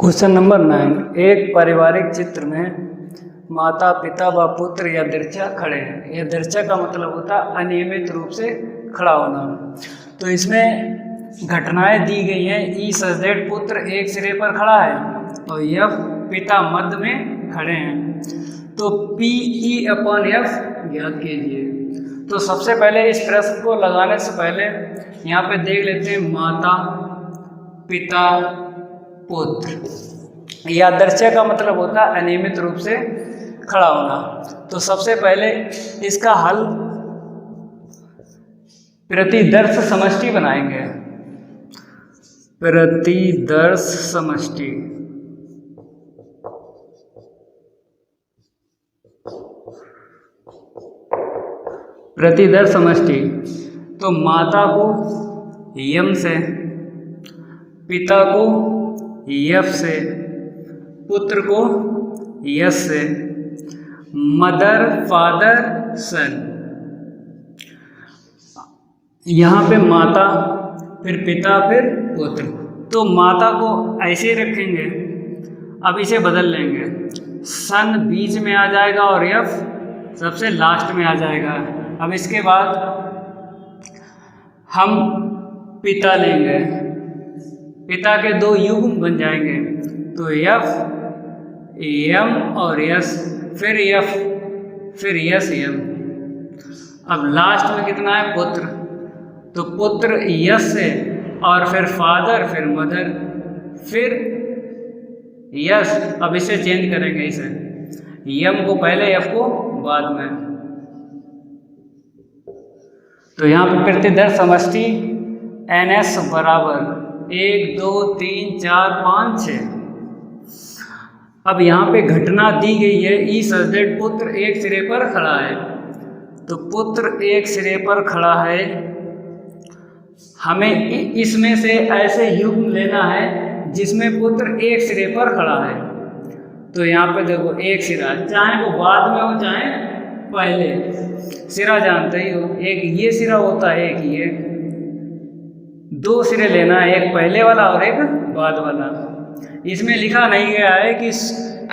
Question number 9। एक पारिवारिक चित्र में माता पिता व पुत्र या दृश्य खड़े हैं। यह दृश्य का मतलब होता है अनियमित रूप से खड़ा होना। तो इसमें घटनाएं दी गई हैं। ई सजेड पुत्र एक सिरे पर खड़ा है और यफ पिता मध्य में खड़े हैं। तो पी ई अपॉन एफ ज्ञात कीजिए। तो सबसे पहले इस प्रश्न को लगाने से पहले यहाँ पे देख लेते हैं माता पिता पुत्र। या दृश्य का मतलब होता है अनियमित रूप से खड़ा होना। तो सबसे पहले इसका हल प्रतिदर्श समष्टि बनाएंगे। प्रतिदर्श समष्टि। प्रतिदर्श समष्टि। तो माता को यम से, पिता को यफ से, पुत्र को यस से, मदर फादर सन। यहाँ पे माता, फिर पिता, फिर पुत्र। तो माता को ऐसे रखेंगे। अब इसे बदल लेंगे। सन बीच में आ जाएगा और यफ सबसे लास्ट में आ जाएगा। अब इसके बाद हम पिता लेंगे। पिता के दो युग्म बन जाएंगे। तो यफ यम और यस, फिर यफ, फिर यस यम। अब लास्ट में कितना है? पुत्र। तो पुत्र यस से और फिर फादर, फिर मदर, फिर यस। अब इसे चेंज करेंगे। इसे यम को पहले, यफ को बाद में। तो यहाँ पे प्रतिदर्श समष्टि एन एस बराबर 1 2 3 4 5 6। अब यहाँ पे घटना दी गई है। ई सजेड पुत्र एक सिरे पर खड़ा है। तो पुत्र एक सिरे पर खड़ा है। हमें इसमें से ऐसे युग्म लेना है जिसमें पुत्र एक सिरे पर खड़ा है। तो यहाँ पे देखो एक सिरा, चाहे वो बाद में हो चाहे पहले, सिरा जानते ही हो। एक ये सिरा होता है, एक ये। दो सिरे लेना है, एक पहले वाला और एक बाद वाला। इसमें लिखा नहीं गया है कि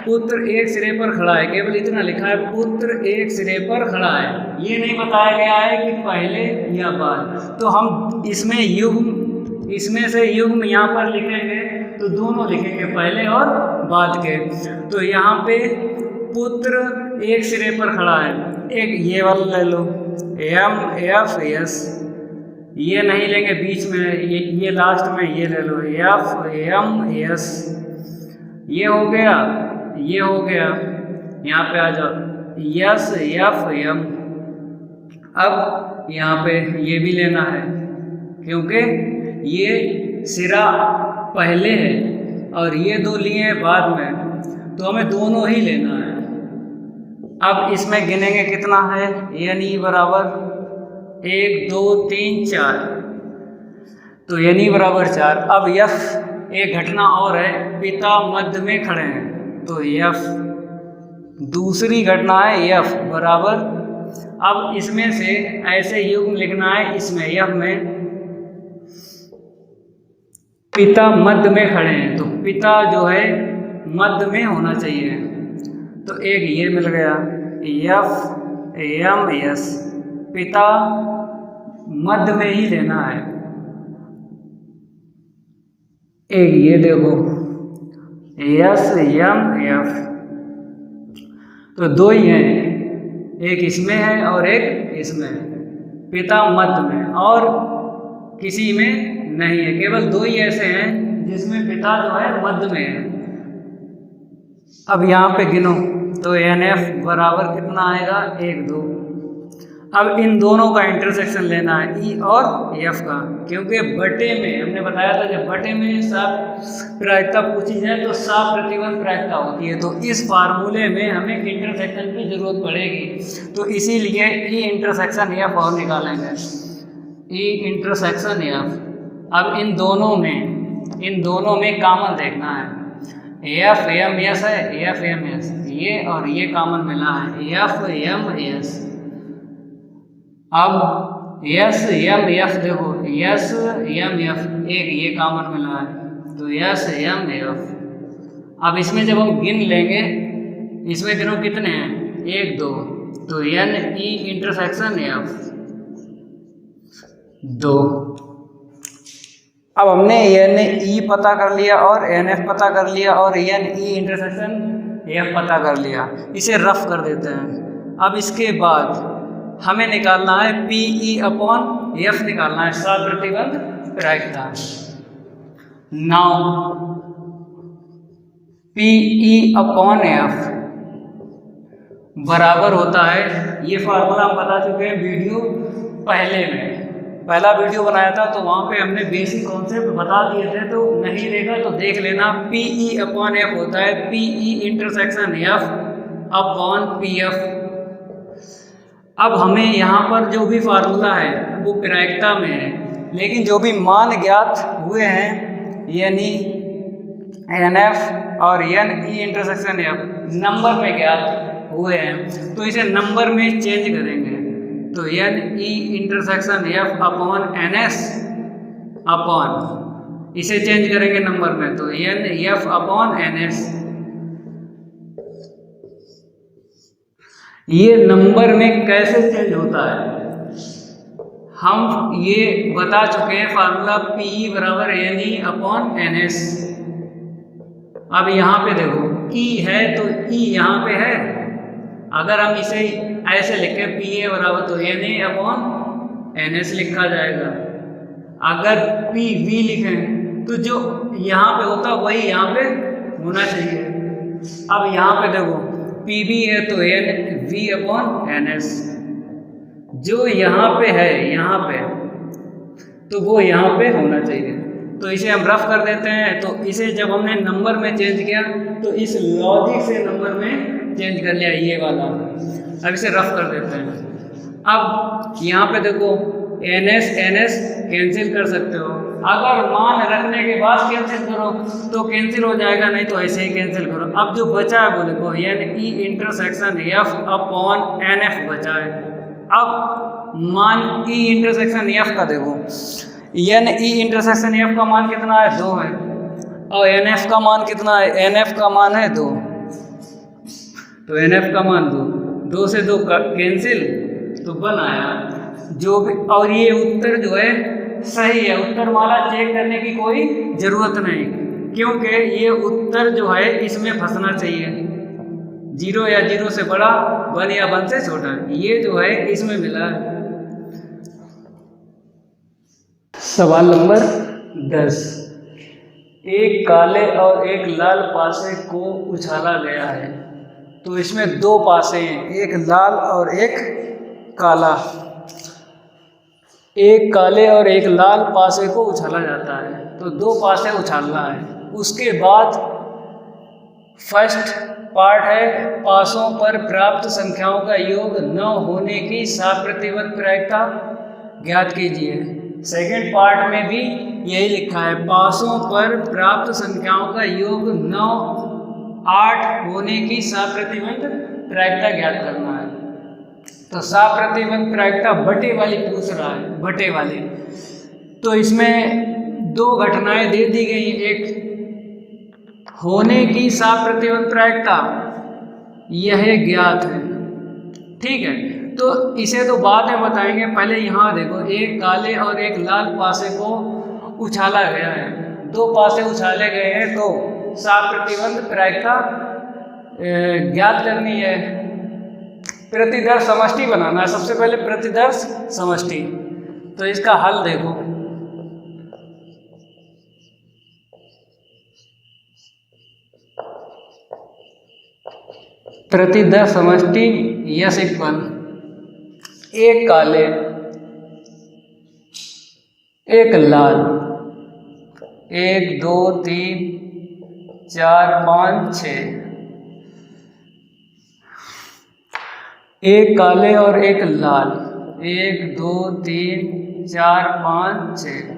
पुत्र एक सिरे पर खड़ा है, केवल इतना लिखा है पुत्र एक सिरे पर खड़ा है। ये नहीं बताया गया है कि पहले या बाद। तो हम इसमें युग्म, इसमें से युग्म यहाँ पर लिखेंगे तो दोनों लिखेंगे, पहले और बाद के। तो यहाँ पे पुत्र एक सिरे पर खड़ा है। एक ये वाला ले लो, एम एफ एस। ये नहीं लेंगे बीच में, ये लास्ट में ये ले लो, एफ एम एस। ये हो गया, ये हो गया। यहाँ पे आ जाओ, यस एफ एम। अब यहाँ पे ये भी लेना है क्योंकि ये सिरा पहले है और ये दो लिए हैं बाद में, तो हमें दोनों ही लेना है। अब इसमें गिनेंगे कितना है? यानी बराबर 1 2 3 4। तो यानी बराबर 4। अब यफ एक घटना और है, पिता मध्य में खड़े हैं। तो यफ दूसरी घटना है, यफ बराबर। अब इसमें से ऐसे युग्म लिखना है। इसमें यफ में पिता मध्य में खड़े हैं, तो पिता जो है मध्य में होना चाहिए। तो एक ये मिल गया, यफ एम एस। पिता मध्य में ही लेना है। एक ये देखो, यस एम एफ। तो दो ही हैं, एक इसमें है और एक इसमें। पिता मध्य में और किसी में नहीं है। केवल दो ही ऐसे हैं जिसमें पिता जो है मध्य में है। अब यहाँ पे गिनो तो एन एफ बराबर कितना आएगा? 1 2। अब इन दोनों का इंटरसेक्शन लेना है, ई और एफ का, क्योंकि बटे में हमने बताया था जब बटे में साफ प्रायिकता पूछी जाए तो साफ प्रतिबंध प्रायिकता होती है। तो इस फार्मूले में हमें इंटरसेक्शन की जरूरत पड़ेगी। तो इसीलिए ई इंटरसेक्शन एफ और निकालेंगे, ई इंटरसेक्शन एफ। अब इन दोनों में कॉमन देखना है। एफ एम एस है, एफ एम एस, ये और ये कॉमन मिला है, एफ एम एस। अब यस एम एफ देखो, यस एम एफ, एक ये कॉमन मिला है, तो यस एम एफ। अब इसमें जब हम गिन लेंगे, इसमें गिनो कितने हैं, 1 2, तो एन ई इंटरसेक्शन एफ 2। अब हमने एन ई पता कर लिया और एन एफ पता कर लिया और एन ई इंटरसेक्शन एफ पता कर लिया। इसे रफ कर देते हैं। अब इसके बाद हमें निकालना है पी ई अपॉन एफ निकालना है, सात प्रतिबंध प्रायिकता। Now P E upon F बराबर होता है, ये फार्मूला हम बता चुके हैं वीडियो पहला वीडियो बनाया था, तो वहाँ पे हमने बेसिक कॉन्सेप्ट बता दिए थे, तो नहीं देखा तो देख लेना। पी ई अपॉन एफ होता है P E intersection F upon P F. अब हमें यहाँ पर जो भी फार्मूला है वो प्रायिकता में है, लेकिन जो भी मान ज्ञात हुए हैं यानी एन एफ और N E intersection F number में ज्ञात हुए हैं, तो इसे नंबर में चेंज करेंगे। तो N E intersection F upon N S upon, इसे चेंज करेंगे नंबर में, तो N F upon N S. ये नंबर में कैसे चेंज होता है हम ये बता चुके हैं, फार्मूला पी ई बराबर N E upon N S. अब यहाँ पे देखो ई है तो ई यहाँ पे है, अगर हम इसे ऐसे लिखें पी ए बराबर तो N A upon N S लिखा जाएगा। अगर पी वी लिखें तो जो यहाँ पे होता वही यहाँ पे होना चाहिए। अब यहाँ पे देखो पी बी है तो N V upon N S, जो यहाँ पे है यहाँ पे तो वो यहाँ पे होना चाहिए। तो इसे हम रफ कर देते हैं। तो इसे जब हमने नंबर में चेंज किया तो इस लॉजिक से नंबर में चेंज कर लिया ये वाला। अब इसे रफ कर देते हैं। अब यहाँ पे देखो एन एस कैंसिल कर सकते हो, अगर मान रखने के बाद कैंसिल करो तो कैंसिल हो जाएगा, नहीं तो ऐसे ही कैंसिल करो। अब जो बचा है वो देखो N E intersection F upon N F बचा है। अब मान ई इंटरसेक्शन एफ का देखो, एन ई इंटरसेक्शन एफ का मान कितना है, 2 है, और एन एफ का मान कितना है, एन एफ का मान है 2, तो एन एफ का मान 2 से 2 कैंसिल तो 1 आया जो भी। और ये उत्तर जो है सही है, उत्तर माला चेक करने की कोई ज़रूरत नहीं, क्योंकि ये उत्तर जो है इसमें फंसना चाहिए, 0 या 0 से बड़ा, 1 या 1 से छोटा, ये जो है इसमें मिला है। सवाल नंबर 10, एक काले और एक लाल पासे को उछाला गया है। तो इसमें 2 पासे हैं, एक लाल और एक काला। एक काले और एक लाल पासे को उछाला जाता है, तो 2 पासे उछालना है। उसके बाद फर्स्ट पार्ट है पासों पर प्राप्त संख्याओं का योग 9 होने की साप्रतिबंध प्रायिकता ज्ञात कीजिए। सेकेंड पार्ट में भी यही लिखा है, पासों पर प्राप्त संख्याओं का योग 9 8 होने की साप्रतिबंध प्रायिकता ज्ञात करना है। तो साप्रतिबंध प्रायिकता बटे वाली पूछ रहा है, बटे वाली। तो इसमें 2 घटनाएं दे दी गई, एक होने की साप्रतिबंध प्रायिकता यह ज्ञात है, ठीक है। तो इसे तो बाद में बताएंगे, पहले यहाँ देखो एक काले और एक लाल पासे को उछाला गया है, 2 पासे उछाले गए हैं, तो साप्रतिबंध प्रायिकता ज्ञात करनी है। प्रतिदर्श समष्टि बनाना है, सबसे पहले प्रतिदर्श समष्टि। तो इसका हल देखो, प्रतिदर्श समष्टि यस इक्वल एक काले एक लाल, 1 2 3 4 5 6, एक काले और एक लाल, 1 2 3 4 5 6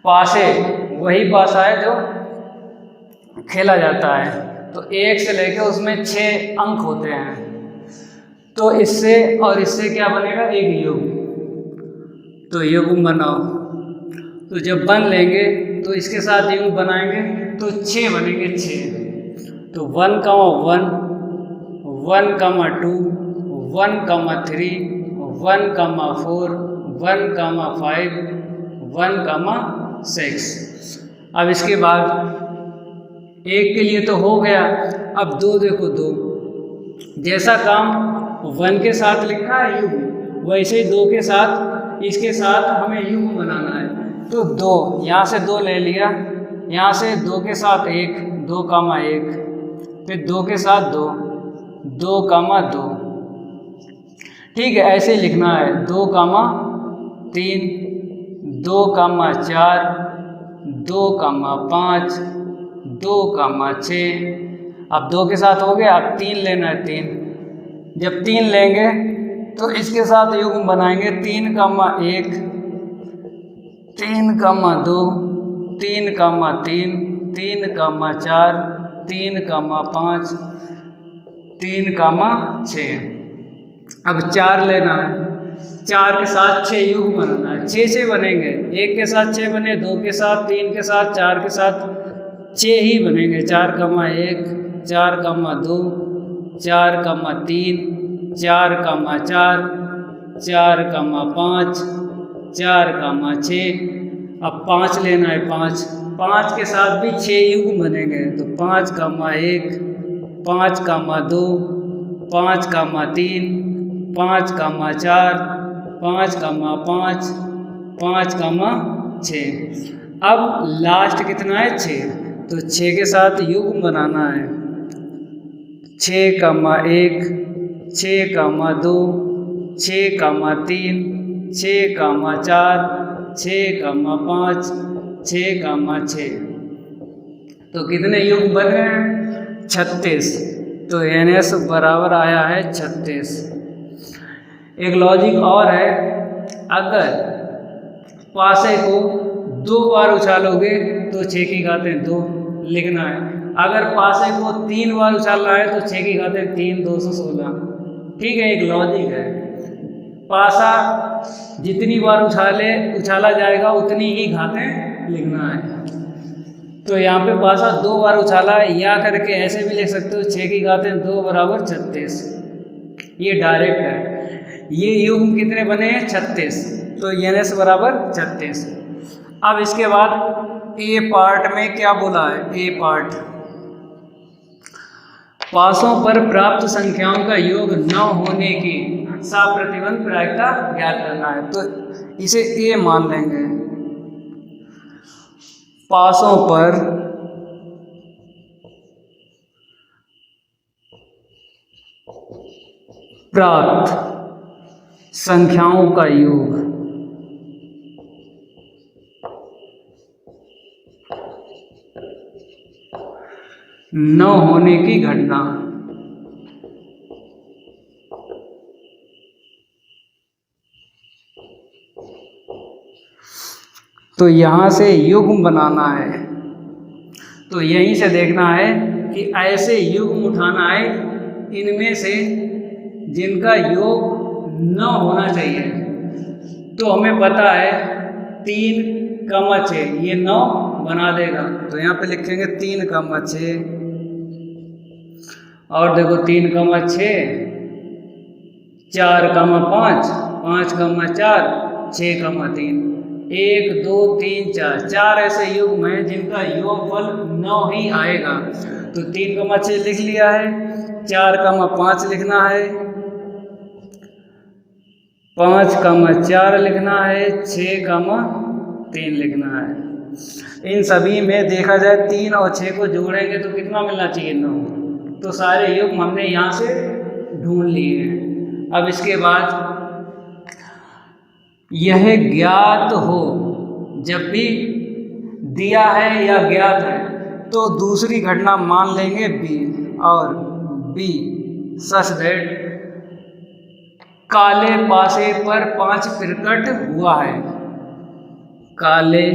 पासे, वही पासा है जो खेला जाता है। तो 1 से लेकर उसमें 6 अंक होते हैं, तो इससे और इससे क्या बनेगा, एक योग। तो योग बनाओ, तो जब 1 लेंगे तो इसके साथ युग बनाएंगे तो 6 बनेंगे, 6। तो 1, 1, 1, 2, 1, 3, 1, 4, 1, 5, 1, 6। अब इसके बाद 1 के लिए तो हो गया। अब 2 देखो, 2 जैसा काम 1 के साथ लिखा है युग, वैसे ही 2 के साथ इसके साथ हमें युग बनाना है। तो 2 यहाँ से 2 ले लिया, यहाँ से 2 के साथ 1, 2, 1, फिर 2 के साथ 2, 2, 2। ठीक है, ऐसे लिखना है 2, 3, 2, 4, 2, 5, 2, 6। अब 2 के साथ हो गया, अब 3 लेना है, 3। जब 3 लेंगे तो इसके साथ युग्म बनाएंगे 3, 1, 3, 2, 3, 3, 3, 4, 3, 5, 3, 6। अब 4 लेना है, 4 के साथ 6 युग्म बनाना है, 6 बनेंगे। 1 के साथ 6 बने, 2 के साथ, 3 के साथ, 4 के साथ 6 ही बनेंगे। 4, 1, 4, 2, 4, 3, 4, 4, 4, 5, 4, 6। अब 5 लेना है, 5 के साथ भी 6 युग्म बनेंगे। तो 5, 1, 5, 2, 5, 3, 5, 4, 5, 5, 5, 6। अब लास्ट कितना है, 6। तो 6 के साथ युग्म बनाना है 6, 1, 6, 2, 6, 3, 6, 4, 6, 5, 6, 6। तो कितने युग्म बन रहे हैं, 36। तो NS बराबर आया है 36। एक लॉजिक और है, अगर पासे को 2 बार उछालोगे तो 6 की घातें 2 लिखना है। अगर पासे को 3 बार उछालना है तो 6 की घातें 3, 216। ठीक है, एक लॉजिक है। पासा जितनी बार उछाला जाएगा उतनी ही घातें लिखना है। तो यहाँ पे पासा 2 बार उछाला है, या करके ऐसे भी लिख सकते हो 6 की घातें 2 बराबर 36। ये डायरेक्ट है। ये युग्म कितने बने हैं, 36। तो NS बराबर 36। अब इसके बाद ए पार्ट में क्या बोला है, ए पार्ट पासों पर प्राप्त संख्याओं का योग न होने की साप्रतिबंध प्रायिकता ज्ञात करना है। तो इसे ए मान लेंगे। पासों पर प्राप्त संख्याओं का योग न होने की घटना तो यहां से युग्म बनाना है। तो यहीं से देखना है कि ऐसे युग्म उठाना है इनमें से जिनका योग न होना चाहिए। तो हमें पता है 3, 6 ये 9 बना देगा। तो यहाँ पे लिखेंगे 3, 6। और देखो 3, 6, 4, 5, 5, 4, 6, 3, 1, 2, 3, 4 4 ऐसे युग्म हैं जिनका योगफल 9 ही आएगा। तो 3, 6 लिख लिया है, 4, 5 लिखना है, 5, 4 लिखना है, 6, 3 लिखना है। इन सभी में देखा जाए 3 और 6 को जोड़ेंगे तो कितना मिलना चाहिए, 9। तो सारे युग्म हमने यहाँ से ढूंढ लिए हैं। अब इसके बाद यह ज्ञात हो, जब भी दिया है या ज्ञात है तो दूसरी घटना मान लेंगे बी, और बी सच दैट काले पासे पर 5 प्रकट हुआ है। काले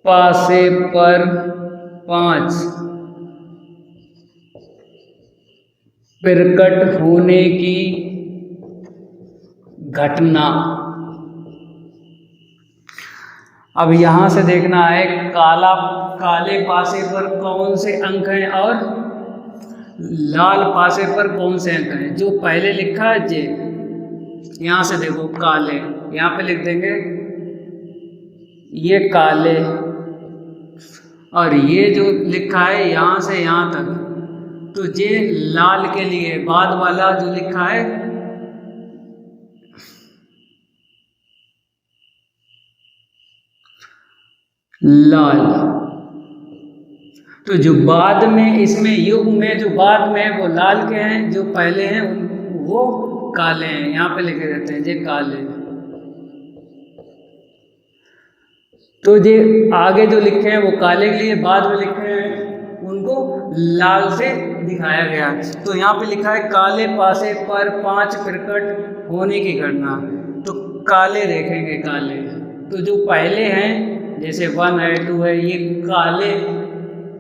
पासे पर 5 प्रकट होने की घटना अब यहाँ से देखना है काले पासे पर कौन से अंक हैं और लाल पासे पर कौन से अंक हैं। जो पहले लिखा है जे, यहाँ से देखो काले, यहाँ पे लिख देंगे ये काले, और ये जो लिखा है यहाँ से यहाँ तक, तो जे लाल के लिए बाद वाला जो लिखा है लाल। तो जो बाद में इसमें युग में जो बाद में है वो लाल के हैं, जो पहले हैं वो काले हैं। यहाँ पे लिखे रहते हैं जे काले। तो जे आगे जो लिखे हैं वो काले के लिए, बाद में लिखे हैं उनको लाल से दिखाया गया। तो यहाँ पे लिखा है काले पासे पर 5 प्रकट होने की घटना। तो काले देखेंगे काले, तो जो पहले हैं जैसे 1 है 2 है, ये काले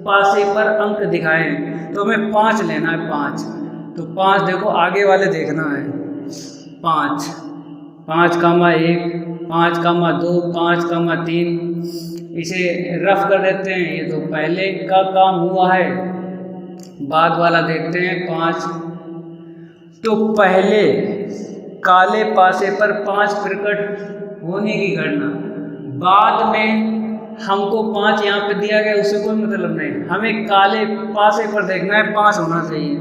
पासे पर अंक दिखाए हैं, तो हमें 5 लेना है 5। तो 5 देखो आगे वाले देखना है 5, 5,1, 5,2, 5,3, इसे रफ कर देते हैं। ये तो पहले का काम हुआ है, बाद वाला देखते हैं 5। तो पहले काले पासे पर 5 प्रकट होने की घटना, बाद में हमको 5 यहाँ पे दिया गया, उससे कोई मतलब नहीं, हमें काले पासे पर देखना है 5 होना चाहिए।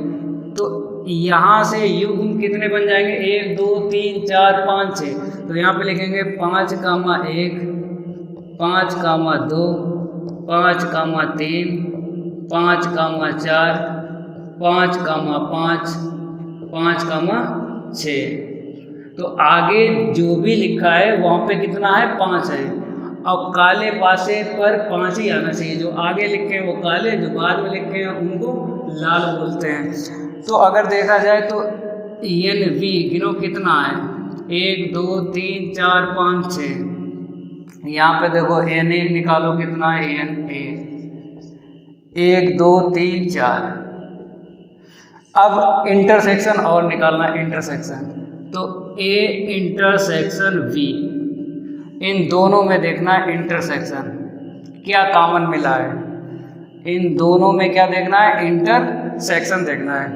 तो यहाँ से युग्म कितने बन जाएंगे 1 2 3 4 5 6। तो यहाँ पे लिखेंगे 5,1, 5,2, 5,3, 5,4, 5,5, 5,6। तो आगे जो भी लिखा है वहाँ पे कितना है 5 है। अब काले पासे पर 5 ही आना चाहिए। जो आगे लिखे हैं वो काले, जो बाद में लिखे हैं उनको लाल बोलते हैं। तो अगर देखा जाए तो NV गिनो कितना है 1 2 3 4 5 6। यहाँ पे देखो NA निकालो कितना है NA 1 2 3 4। अब इंटरसेक्शन और निकालना इंटरसेक्शन, तो A इंटरसेक्शन V, इन दोनों में देखना है इंटरसेक्शन क्या कॉमन मिला है। इन दोनों में क्या देखना है इंटरसेक्शन देखना है।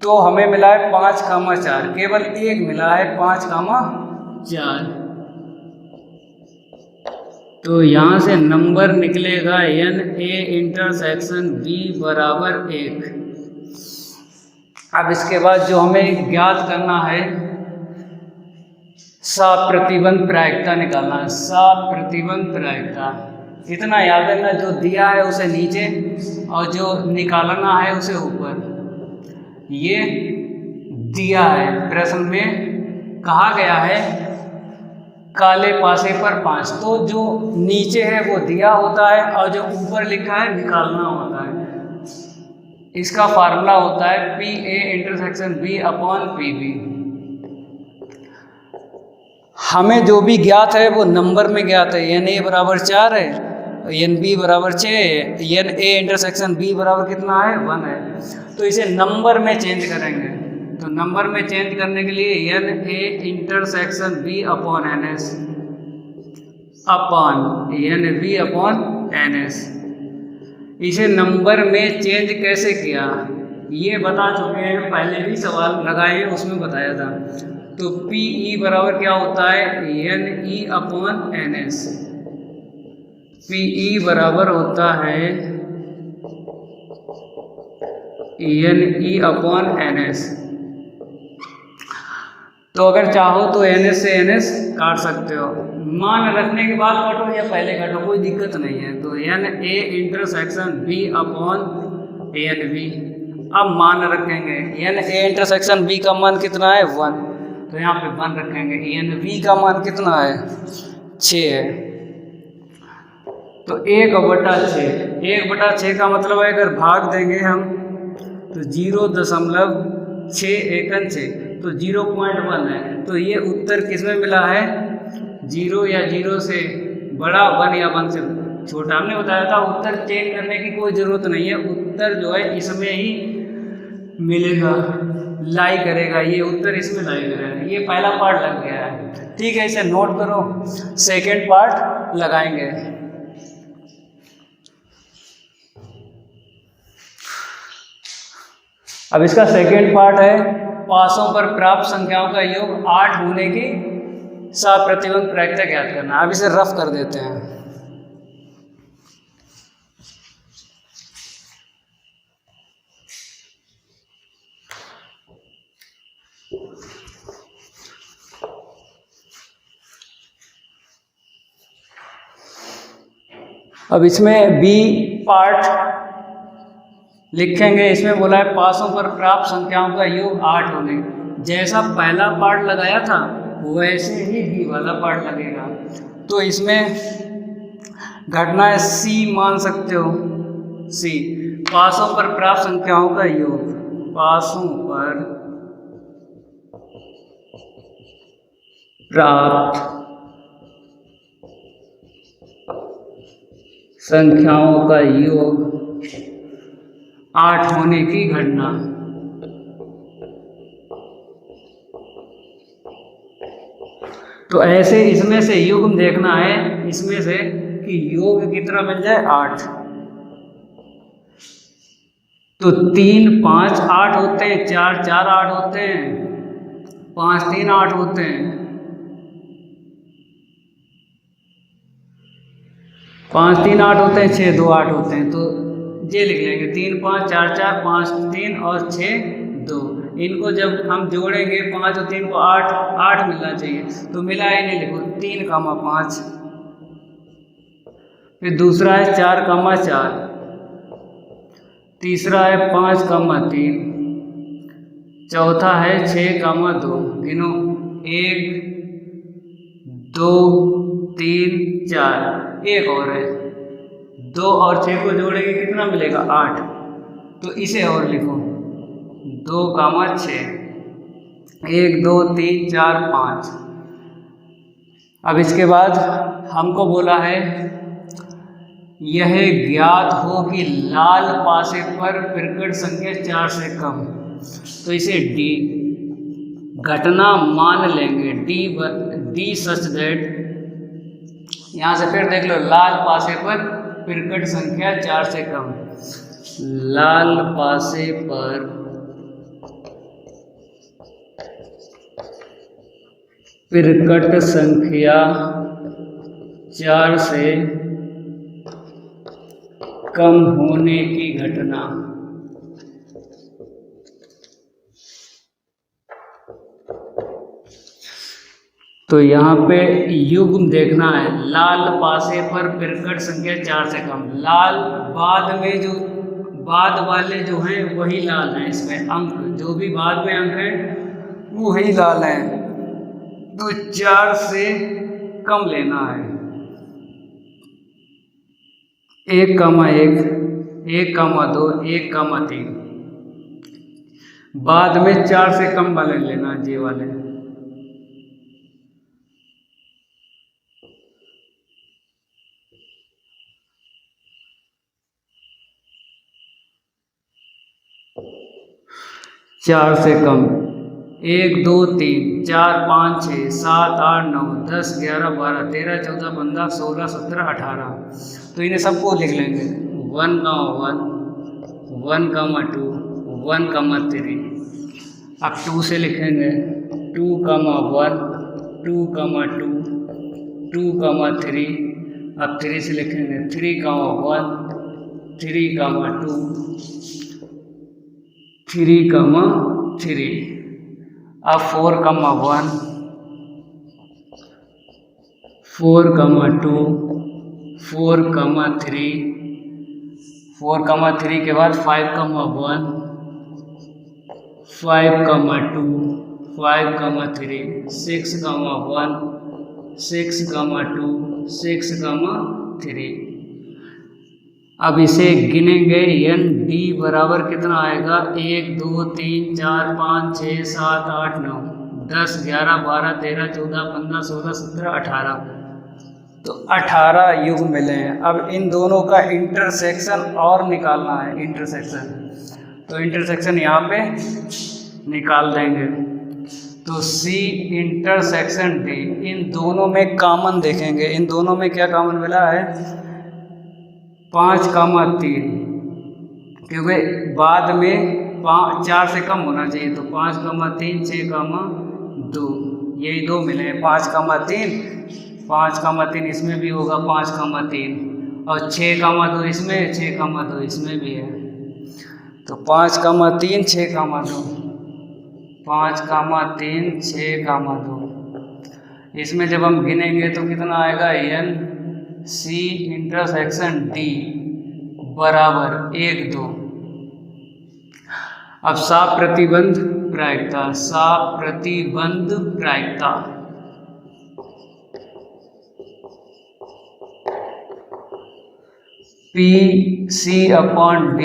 तो हमें मिला है 5,4, केवल एक मिला है 5,4। तो यहाँ से नंबर निकलेगा NA इंटरसेक्शन B बराबर 1। अब इसके बाद जो हमें ज्ञात करना है साप्रतिबंध प्रायिकता निकालना है। साप्रतिबंध प्रायिकता इतना याद रखना, जो दिया है उसे नीचे और जो निकालना है उसे ऊपर। ये दिया है प्रश्न में, कहा गया है काले पासे पर 5, तो जो नीचे है वो दिया होता है और जो ऊपर लिखा है निकालना होता है। इसका फार्मूला होता है PA intersection B upon PB। हमें जो भी ज्ञात है वो नंबर में ज्ञात है। NA बराबर 4 है, NB बराबर 6 है, NA इंटरसेक्शन B बराबर कितना है 1 है। तो इसे नंबर में चेंज करेंगे। तो नंबर में चेंज करने के लिए NA intersection B upon NS upon NB upon NS। इसे नंबर में चेंज कैसे किया ये बता चुके हैं, पहले भी सवाल लगाए हैं उसमें बताया था। तो PE बराबर क्या होता है NE अपॉन NS। PE बराबर होता है NE अपॉन NS। तो अगर चाहो तो NS से NS काट सकते हो, मान रखने के बाद काटो या पहले काटो, कोई दिक्कत नहीं है। तो NA intersection B upon NB। अब मान रखेंगे NA इंटरसेक्शन B का मान कितना है 1, तो यहाँ पे 1 रखेंगे। NB का मान कितना है 6 है, तो 1/6। 1/6 का मतलब है अगर भाग देंगे हम तो 0.6 तो 0.1 है। तो ये उत्तर किसमें मिला है 0 या 0 से बड़ा 1 या 1 से छोटा। हमने बताया था उत्तर चेक करने की कोई ज़रूरत नहीं है, उत्तर जो है इसमें ही मिलेगा। लाई करेगा, ये उत्तर इसमें लाई करेगा। ये पहला पार्ट लग गया है, ठीक है, इसे नोट करो। सेकेंड पार्ट लगाएंगे। अब इसका सेकेंड पार्ट है पासों पर प्राप्त संख्याओं का योग 8 होने की सप्रतिबंध प्रायिकता ज्ञात करना। अब इसे रफ कर देते हैं। अब इसमें बी पार्ट लिखेंगे। इसमें बोला है पासों पर प्राप्त संख्याओं का योग 8 होने। जैसा पहला पार्ट लगाया था वैसे ही बी वाला पार्ट लगेगा। तो इसमें घटना है सी मान सकते हो, सी पासों पर प्राप्त संख्याओं का योग, पासों पर प्राप्त संख्याओं का योग 8 होने की घटना। तो ऐसे इसमें से युग्म देखना है, इसमें से कि योग कितना मिल जाए 8। तो 3 5 8 होते हैं, 4 4 8 होते हैं, 5 3 8 होते हैं, 5 3 8 होते हैं, 6 2 8 होते हैं। तो ये लिख लेंगे 3 5 4 4 5 3 और 6 2। इनको जब हम जोड़ेंगे 5 और 3 को 8 8 मिलना चाहिए, तो मिला है नहीं, लिखो 3 कामा 5। फिर दूसरा है 4 कामा 4, तीसरा है 5 कामा 3, चौथा है 6 कामा 2। गिनो 1 2 3 4, एक और है 2 और 6 को जोड़ेंगे कितना मिलेगा 8। तो इसे और लिखो 2 कामा 6, 1 2 3 4 5। अब इसके बाद हमको बोला है यह ज्ञात हो कि लाल पासे पर प्रकट संख्या 4 से कम। तो इसे डी घटना मान लेंगे, डी सच दैट, यहाँ से फिर देख लो, लाल पासे पर प्रकट संख्या 4 से कम, लाल पासे पर प्रकट संख्या 4 से कम होने की घटना। तो यहाँ पे युग्म देखना है, लाल पासे पर प्रकट संख्या 4 से कम। लाल बाद में जो बाद वाले जो हैं वही लाल हैं, इसमें अंक जो भी बाद में अंक हैं वही लाल हैं। तो 4 से कम लेना है, 1 कामा 1, 1 कामा 2, 1 कामा 3। बाद में 4 से कम वाले लेना है, ये वाले। चार से कम 1 2 3 4 5 6 7 8 9 10 11 12 13 14 15 16 17 18। तो इन्हें सबको लिख लेंगे 1 कामा 1, 1 कामा 2, 1 कामा 3। अब 2 से लिखेंगे 2 कामा 1, 2 कामा 2, 2 कामा 3। अब 3 से लिखेंगे 3 कामा 1, 3 कामा 2, 3 कामा 3। अब 4 कामा 1, 4 कामा 2, 4 कामा 3, 4 कामा 3 के बाद 5 कामा 1, 5 कामा 2, 5 कामा 3, 6 कामा 1, 6 कामा 2, 6 कामा 3। अब इसे गिनेंगे, एन डी बराबर कितना आएगा 1 2 3 4 5 6 7 8 9 10 11 12 13 14 15 16 17 18। तो 18 युग्म मिले हैं। अब इन दोनों का इंटरसेक्शन और निकालना है, इंटरसेक्शन। तो इंटरसेक्शन यहाँ पे निकाल देंगे। तो C इंटरसेक्शन D, इन दोनों में कॉमन देखेंगे, इन दोनों में क्या कॉमन मिला है 5,3, क्योंकि बाद में 4 से कम होना चाहिए, तो 5,3 6,2 यही दो मिले हैं 5,3 5,3 इसमें भी होगा 5,3 और 6,2 इसमें 6,2 इसमें भी है। तो 5,3 6,2 5,3 6,2 इसमें जब हम गिनेंगे तो कितना आएगा N C इंटरसेक्शन D बराबर 1 2। अब साप प्रतिबंध प्रायिकता, साप प्रतिबंध प्रायिकता PC/D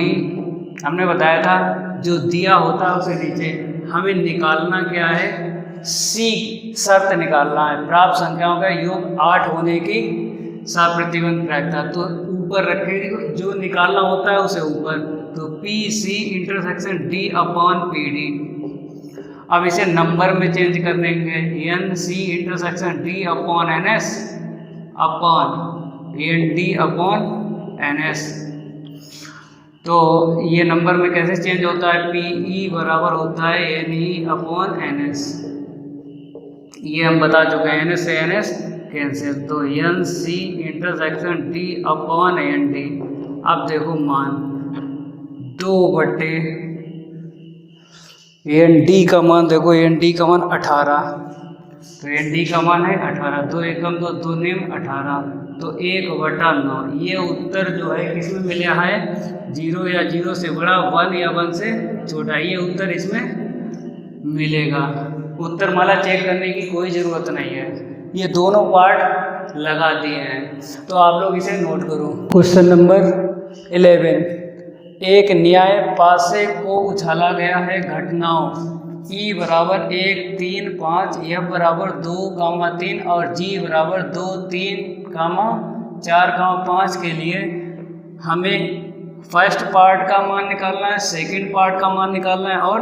हमने बताया था जो दिया होता है उसे नीचे हमें निकालना क्या है C शर्त निकालना है, प्राप्त संख्याओं का योग 8 होने की साप प्रतिबंध प्रायिकता, तो ऊपर रखेंगे जो निकालना होता है उसे ऊपर, तो PC इंटरसेक्शन D/PD। अब इसे नंबर में चेंज कर देंगे NC इंटरसेक्शन D/NS ND/NS। तो ये नंबर में कैसे चेंज होता है, PE बराबर होता है NE/NS, ये हम बता चुके हैं, NS से NS कैंसिल, तो NC इंटरसेक्शन D/ND। अब देखो मान 2/, ND का मान देखो, ND का मान 18, तो ND का मान है 18, 2 एकम 2 2 निम 18, तो 1/9। ये उत्तर जो है किसमें मिला है 0 या 0 से बड़ा, 1 या 1 से छोटा, ये उत्तर इसमें मिलेगा। उत्तर माला चेक करने की कोई ज़रूरत नहीं है, ये दोनों पार्ट लगा दिए हैं, तो आप लोग इसे नोट करो। क्वेश्चन नंबर 11, एक न्याय पासे को उछाला गया है घटनाओं E बराबर 1 3 5, F बराबर 2, 3 और G बराबर 2 3, 4, 5 के लिए हमें फर्स्ट पार्ट का मान निकालना है, सेकंड पार्ट का मान निकालना है और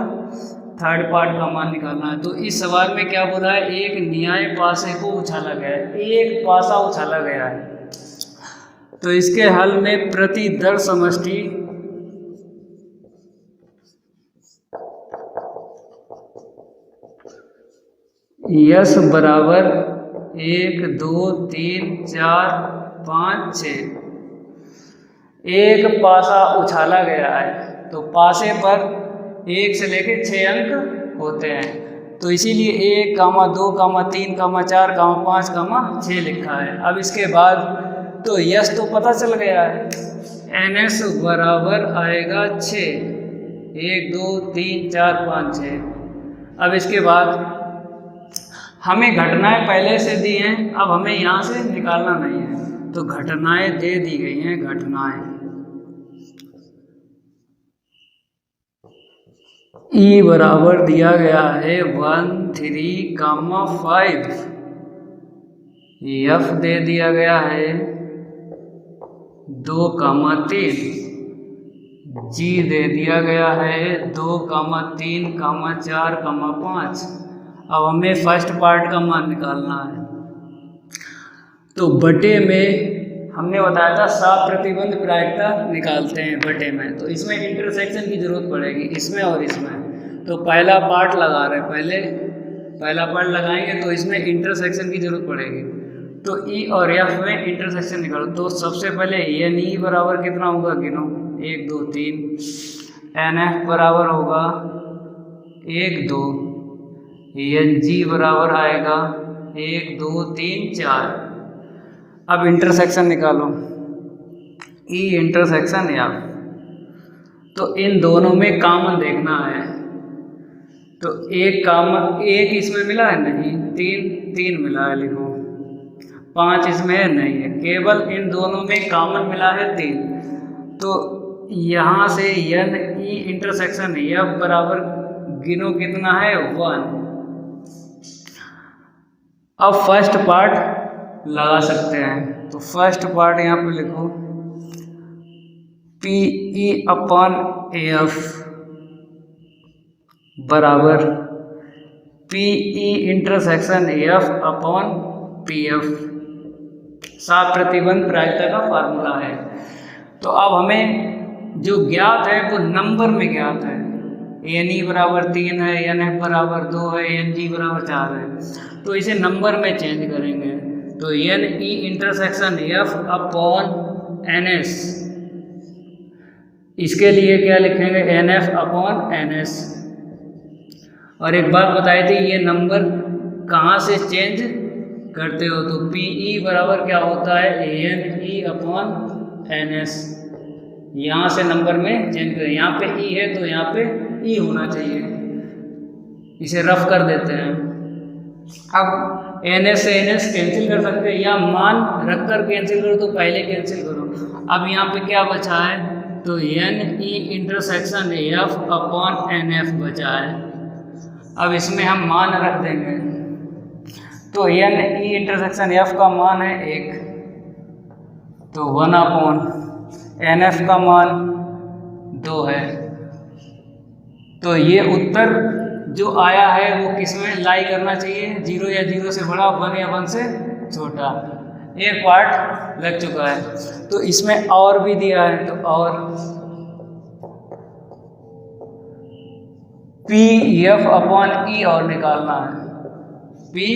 थर्ड पार्ट का मान निकालना है। तो इस सवाल में क्या बोला है, एक न्याय पासे को उछाला गया है, एक पासा उछाला गया है, तो इसके हल में प्रति दर समष्टि यस बराबर 1 2 3 4 5 6, एक पासा उछाला गया है, तो पासे पर 1 से लेकर 6 अंक होते हैं, तो इसीलिए 1, 2, 3, 4, 5, 6 लिखा है। अब इसके बाद तो यस तो पता चल गया है, NS बराबर आएगा 6, 1 2 3 4 5 6। अब इसके बाद हमें घटनाएं पहले से दी हैं, अब हमें यहाँ से निकालना नहीं है, तो घटनाएं दे दी गई हैं, घटनाएं E बराबर दिया गया है 1 3, 5, F दे दिया गया है 2, 3, G दे दिया गया है 2, 3, 4, 5। अब हमें फर्स्ट पार्ट का मान निकालना है, तो बटे में हमने बताया था साप प्रतिबंध प्रायिकता निकालते हैं बटे में, तो इसमें इंटरसेक्शन की जरूरत पड़ेगी, इसमें और इसमें, तो पहला पार्ट लगा रहे हैं, पहला पार्ट लगाएंगे तो इसमें इंटरसेक्शन की जरूरत पड़ेगी, तो E और F में इंटरसेक्शन निकालो। तो सबसे पहले NE बराबर कितना होगा, गिनो 1 2 3, NF बराबर होगा 1 2, NG बराबर आएगा 1 2 3 4। अब इंटरसेक्शन निकालो, E इंटरसेक्शन F, तो इन दोनों में कॉमन देखना है, तो एक कॉमन, एक इसमें मिला है नहीं, 3 मिला है, लिखो 5 इसमें है नहीं है, केवल इन दोनों में कॉमन मिला है 3, तो यहाँ से NE इंटरसेक्शन F बराबर गिनो कितना है 1। अब फर्स्ट पार्ट लगा सकते हैं, तो फर्स्ट पार्ट यहाँ पे लिखो PE/F बराबर P E intersection F upon P F, सात प्रतिबंध प्रायिकता का फार्मूला है। तो अब हमें जो ज्ञात है वो नंबर में ज्ञात है, एन ई बराबर 3 है, एन एफ बराबर 2 है, एन जी बराबर 4 है। तो इसे नंबर में चेंज करेंगे, तो N E intersection F upon N S, इसके लिए क्या लिखेंगे, N F upon N S. और एक बात बताई थी, ये नंबर कहाँ से चेंज करते हो, तो पी ई बराबर क्या होता है, A N E upon N S. यहाँ से नंबर में चेंज करें, यहाँ पे ई है तो यहाँ पे ई होना चाहिए, इसे रफ कर देते हैं। अब एन एस से एन एस कैंसिल कर सकते हैं, या मान रख कर कैंसिल करो तो पहले कैंसिल करो। अब यहाँ पे क्या बचा है, तो N E intersection F upon N F बचा है। अब इसमें हम मान रख देंगे, तो एन ई इंटरसेक्शन एफ का मान है 1, तो 1 अपॉन एन एफ का मान 2 है। तो ये उत्तर जो आया है वो किस में लाई करना चाहिए, 0 या 0 से बड़ा, 1 या 1 से छोटा। एक पार्ट लग चुका है। तो इसमें और भी दिया है, तो और पी एफ अपॉन ई और निकालना है, पी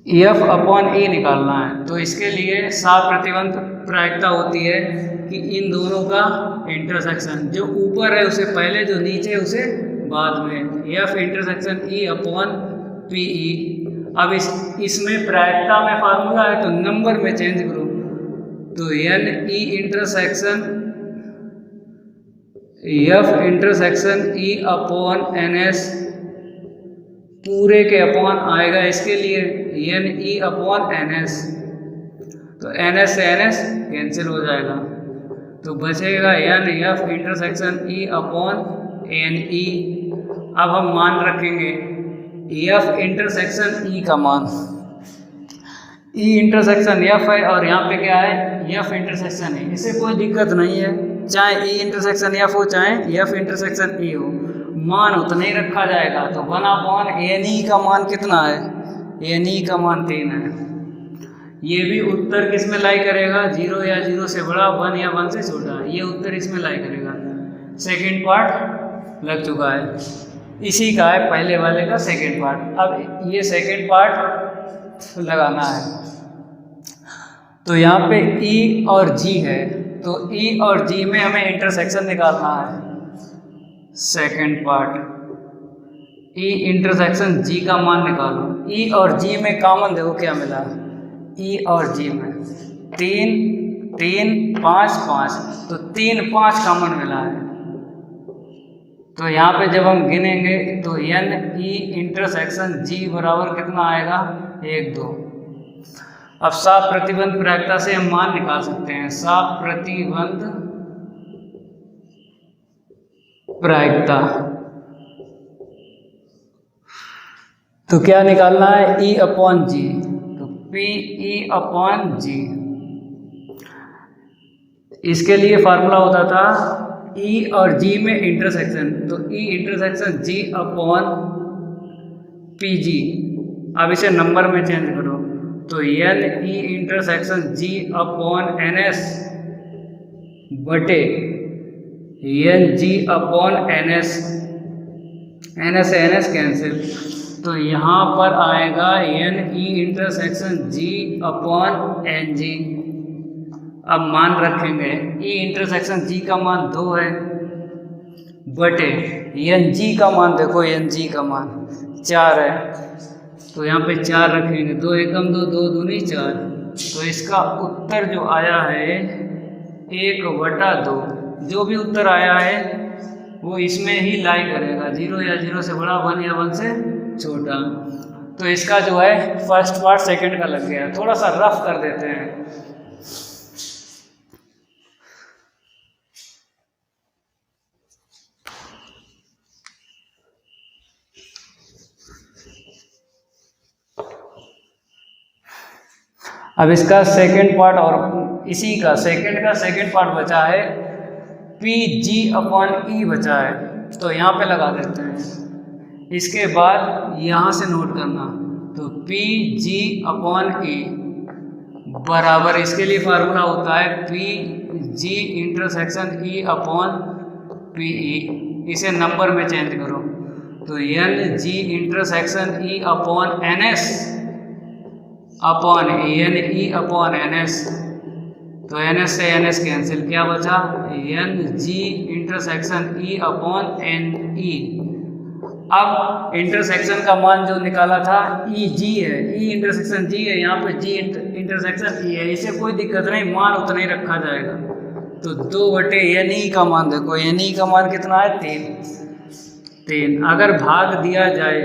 एफ अपॉन ई निकालना है। तो इसके लिए सात प्रतिबंध प्रायिकता होती है कि इन दोनों का इंटरसेक्शन, जो ऊपर है उसे पहले, जो नीचे है उसे बाद में, F intersection E upon P ई। अब इसमें प्रायिकता में फार्मूला है तो नंबर में चेंज करो, तो N E intersection F intersection E upon N S पूरे के अपॉन आएगा, इसके लिए N E upon N S, तो एन एस से एन एस कैंसिल हो जाएगा, तो बचेगा N F intersection E upon N E. अब हम मान रखेंगे एफ इंटरसेक्शन ई का मान, ई इंटरसेक्शन एफ है और यहाँ पे क्या है, एफ इंटरसेक्शन ई। इससे कोई दिक्कत नहीं है, चाहे ई इंटरसेक्शन एफ हो चाहे एफ इंटरसेक्शन ई हो, मान उतना ही रखा जाएगा। तो 1 अपॉन एन ई का मान कितना है, एन ई का मान 3 है। ये भी उत्तर किस में लाई करेगा, 0 या 0 से बड़ा, 1 या 1 से छोटा, ये उत्तर इसमें लाई करेगा। सेकंड पार्ट लग चुका है, इसी का है पहले वाले का सेकंड पार्ट। अब ये सेकंड पार्ट लगाना है, तो यहाँ पे ई और जी है, तो ई और जी में हमें इंटरसेक्शन निकालना है। सेकंड पार्ट, ई इंटरसेक्शन जी का मान निकालो। ई और जी में कॉमन देखो क्या मिला, ई और जी में 3 3 5 5, तो 3 5 कॉमन मिला है। तो यहाँ पे जब हम गिनेंगे तो एन ई इंटरसेक्शन जी बराबर कितना आएगा, 1 2। अब सात प्रतिबंध प्रायिकता से हम मान निकाल सकते हैं, सात प्रतिबंध प्रायिकता, तो क्या निकालना है, ई अपॉन जी, तो पी ई अपॉन जी। इसके लिए फार्मूला होता था ई और जी में इंटरसेक्शन, तो E intersection G upon P G. अब इसे नंबर में चेंज करो, तो N E intersection G upon N S बटे N G upon N S, N S से एन एस कैंसिल, तो यहाँ पर आएगा N E intersection G upon N G. अब मान रखेंगे, ई इंटरसेक्शन जी का मान 2 है बटे एन जी का मान, देखो एन जी का मान 4 है, तो यहाँ पे 4 रखेंगे, 2 एकम 2, 2 दूनी 4, तो इसका उत्तर जो आया है 1/2। जो भी उत्तर आया है वो इसमें ही लाई करेगा, 0 या 0 से बड़ा, 1 या 1 से छोटा। तो इसका जो है फर्स्ट पार्ट सेकंड का लग गया, थोड़ा सा रफ कर देते हैं। अब इसका सेकंड पार्ट, और इसी का सेकंड पार्ट बचा है, पी जी अपॉन ई बचा है। तो यहाँ पे लगा देते हैं। इसके बाद यहाँ से नोट करना, तो पी जी अपॉन ई बराबर, इसके लिए फार्मूला होता है P G intersection E upon P E. इसे नंबर में चेंज करो, तो N G intersection E upon N S upon N E upon N S. तो एन एस से एन एस कैंसिल, क्या बचा N G intersection E upon N E. अब intersection का मान जो निकाला था ई जी है, ई इंटरसेक्शन जी है, यहाँ पे जी इंटरसेक्शन ई है, इसे कोई दिक्कत नहीं, मान उतना ही रखा जाएगा। तो 2/n का मान देखो, एन ई का मान कितना है 3। अगर भाग दिया जाए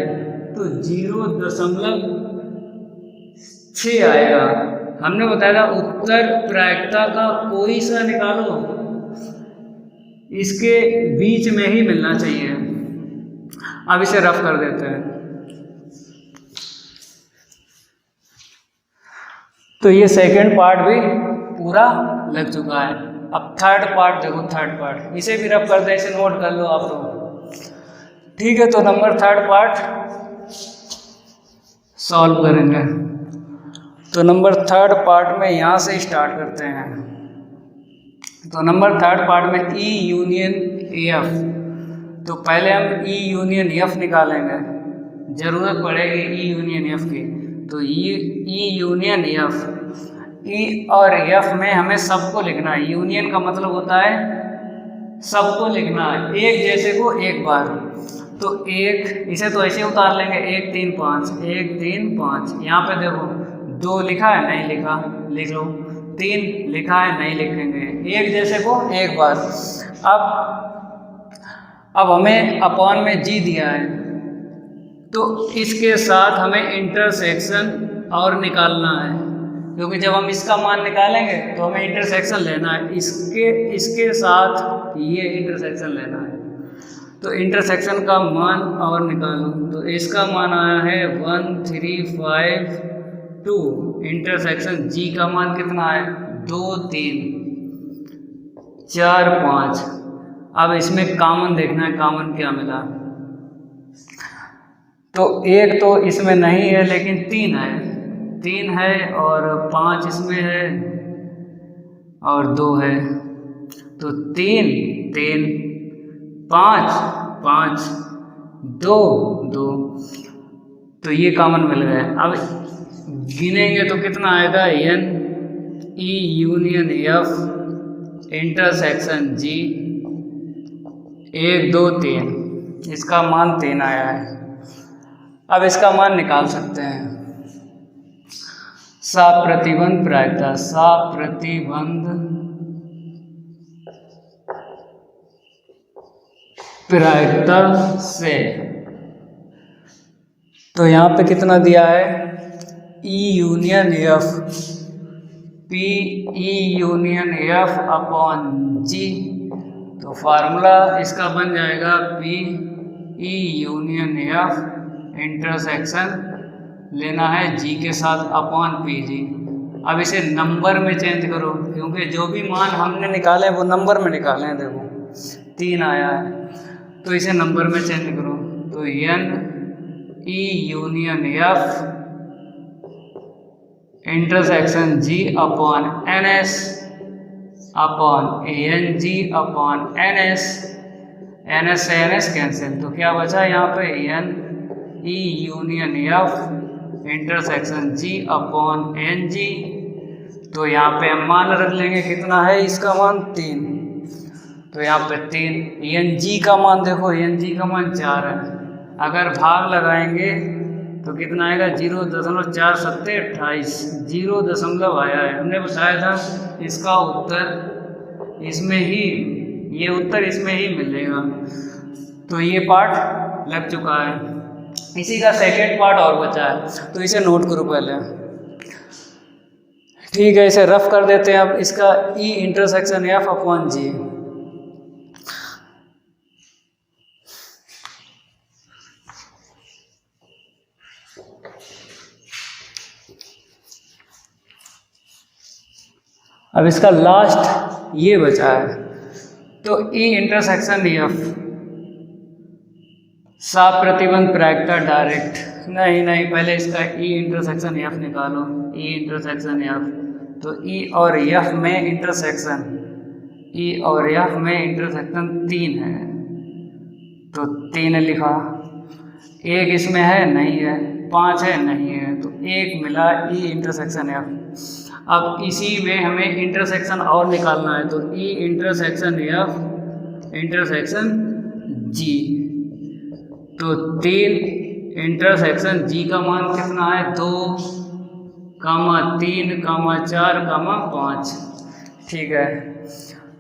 तो 0.6 आएगा। हमने बताया था उत्तर प्रायिकता का कोई सा निकालो, इसके बीच में ही मिलना चाहिए। अब इसे रफ कर देते हैं। तो ये सेकंड पार्ट भी पूरा लग चुका है। अब थर्ड पार्ट देखो, थर्ड पार्ट इसे भी रफ कर दे, इसे नोट कर लो आप लोग, ठीक है। तो नंबर थर्ड पार्ट सॉल्व करेंगे। तो नंबर थर्ड पार्ट में यहाँ से स्टार्ट करते हैं। तो नंबर थर्ड पार्ट में ई यूनियन एफ, तो पहले हम ई यूनियन एफ निकालेंगे, जरूरत पड़ेगी ई यूनियन एफ की। तो ई यूनियन एफ, ई और एफ में हमें सबको लिखना है। यूनियन का मतलब होता है सबको लिखना है, एक जैसे को एक बार। तो एक, इसे तो ऐसे उतार लेंगे 1 3 5, 1 3 5। यहाँ पे देखो 2 लिखा है, नहीं लिखा, लिख लो। 3 लिखा है, नहीं लिखेंगे, एक जैसे को एक बार। अब हमें अपॉन में जी दिया है, तो इसके साथ हमें इंटरसेक्शन और निकालना है, क्योंकि जब हम इसका मान निकालेंगे तो हमें इंटरसेक्शन लेना है, इसके साथ ये इंटरसेक्शन लेना है। तो इंटरसेक्शन का मान और निकालो, तो इसका मान आया है 1352। इंटरसेक्शन जी का मान कितना है 2 3 4 5। अब इसमें कॉमन देखना है, कॉमन क्या मिला। तो एक तो इसमें नहीं है, लेकिन 3 है और 5 इसमें है और 2 है। तो 3 3 5 5 2 2, तो ये कॉमन मिल गया। अब गिनेंगे तो कितना आएगा, N E union F intersection G 1 2 3, इसका मान 3 आया है। अब इसका मान निकाल सकते हैं। साप्रतिबंध प्रायिकता, साप्रतिबंध प्रायिकता से, तो यहाँ पे कितना दिया है E union F, P E union F upon G. तो फार्मूला इसका बन जाएगा P E union F intersection लेना है जी के साथ अपॉन पी जी। अब इसे नंबर में चेंज करो, क्योंकि जो भी मान हमने निकाले वो नंबर में निकाले हैं। देखो 3 आया है, तो इसे नंबर में चेंज करो। तो N E union F intersection G upon N S upon N G upon N S से एन एस कैंसिल, तो क्या बचा यहाँ पे N E union F intersection G upon N G. तो यहाँ पे हम मान रख लेंगे, कितना है इसका मान 3, तो यहाँ पे 3। एन जी का मान देखो, एन जी का मान 4 है। अगर भाग लगाएंगे तो कितना आएगा 0.47 28, 0 आया है। हमने बताया था इसका उत्तर इसमें ही, ये उत्तर इसमें ही मिलेगा। तो ये पार्ट लग चुका है, इसी का सेकेंड पार्ट और बचा है, तो इसे नोट करो पहले। ठीक है, इसे रफ कर देते हैं। अब इसका ई इंटरसेक्शन एफ अपॉन जी, अब इसका लास्ट ये बचा है। तो ई इंटरसेक्शन एफ साफ प्रतिबंध प्रायिकता डायरेक्ट, नहीं पहले इसका ई इंटरसेक्शन एफ निकालो, ई इंटरसेक्शन एफ। तो ई और एफ में इंटरसेक्शन, ई और एफ में इंटरसेक्शन 3 है, तो 3 लिखा। एक इसमें है नहीं है, 5 है नहीं है, तो 1 मिला ई इंटरसेक्शन एफ। अब इसी में हमें इंटरसेक्शन और निकालना है, तो ई इंटरसेक्शन एफ इंटरसेक्शन जी। तो 3 इंटरसेक्शन जी का मान कितना है 2, 3, 4, 5। ठीक है,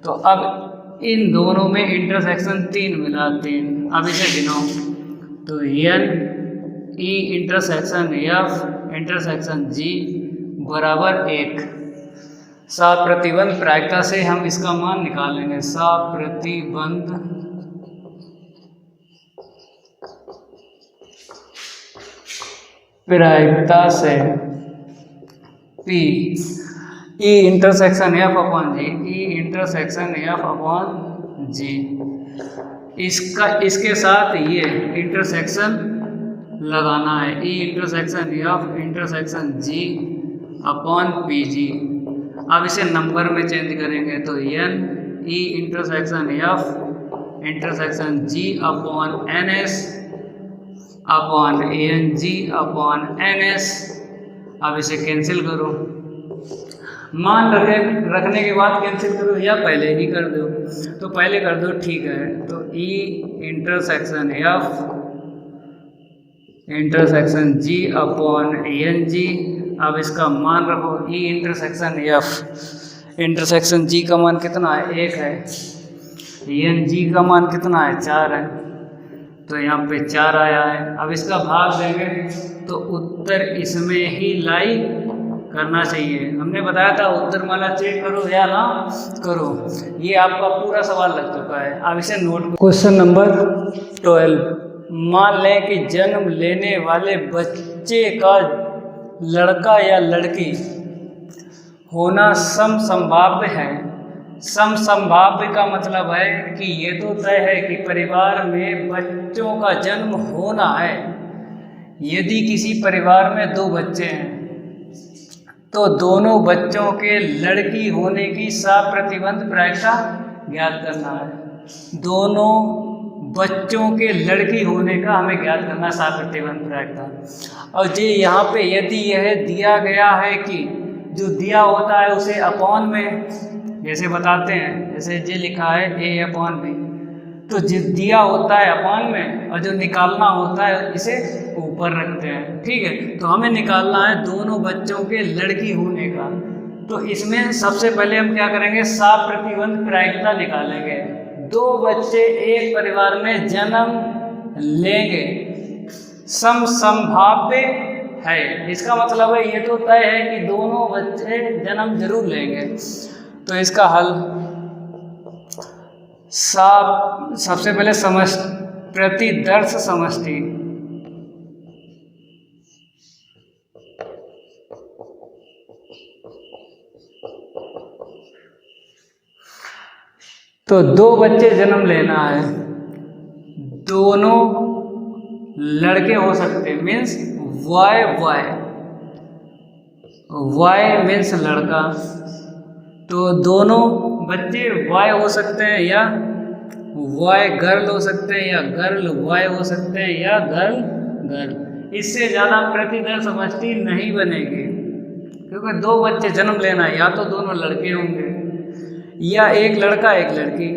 तो अब इन दोनों में इंटरसेक्शन 3 मिला 3। अब इसे गिनो, तो N E intersection F intersection G बराबर 1। साफ प्रतिबंध प्रायिकता से हम इसका मान निकालेंगे। साफ प्रतिबंध प्रायिकता से P E intersection F upon G, E intersection F upon G. इसके साथ ये इंटरसेक्शन लगाना है, E intersection F intersection G upon P G. अब इसे नंबर में चेंज करेंगे, तो N E intersection F intersection G upon N S upon N G upon N S. अब इसे कैंसिल करो, मान रखने के बाद कैंसिल करो या पहले ही कर दो, तो पहले कर दो, ठीक है। तो E intersection F intersection G upon N G. अब इसका मान रखो, ई इंटरसेक्शन एफ इंटरसेक्शन जी का मान कितना है 1 है, एन जी का मान कितना है 4 है, तो यहाँ पे 4 आया है। अब इसका भाग देंगे तो उत्तर इसमें ही लाई करना चाहिए। हमने बताया था उत्तर माला चेक करो या ना करो, ये आपका पूरा सवाल लग चुका है। अब इसे नोट। क्वेश्चन नंबर 12, मान लें कि जन्म लेने वाले बच्चे का लड़का या लड़की होना समसंभाव्य है। समसंभाव्य का मतलब है कि ये तो तय है कि परिवार में बच्चों का जन्म होना है। यदि किसी परिवार में 2 बच्चे हैं तो दोनों बच्चों के लड़की होने की साफ प्रतिबंध प्रायिकता ज्ञात करना है। दोनों बच्चों के लड़की होने का हमें ज्ञात करना है साफ प्रतिबंध प्रायिकता। और ये यहाँ पे यदि यह दिया गया है कि जो दिया होता है उसे अपॉन में जैसे बताते हैं, जैसे ये लिखा है ए अपॉन बी, तो जो दिया होता है अपॉन में और जो निकालना होता है इसे ऊपर रखते हैं। ठीक है, तो हमें निकालना है दोनों बच्चों के लड़की होने का। तो इसमें सबसे पहले हम क्या करेंगे, साफ प्रतिबंध प्रायिकता निकालेंगे। 2 बच्चे एक परिवार में जन्म लेंगे, समसंभाव्य है। इसका मतलब है ये तो तय है कि दोनों बच्चे जन्म जरूर लेंगे। तो इसका हल सबसे पहले प्रतिदर्श समष्टि, तो 2 बच्चे जन्म लेना है, दोनों लड़के हो सकते हैं, मीन्स वाई मीन्स लड़का, तो दोनों बच्चे वाई हो सकते हैं या वाई गर्ल हो सकते हैं या गर्ल वाई हो सकते हैं या गर्ल। इससे ज़्यादा प्रतिदर्श समष्टि नहीं बनेगी, क्योंकि 2 बच्चे जन्म लेना है, या तो दोनों लड़के होंगे या एक लड़का एक लड़की,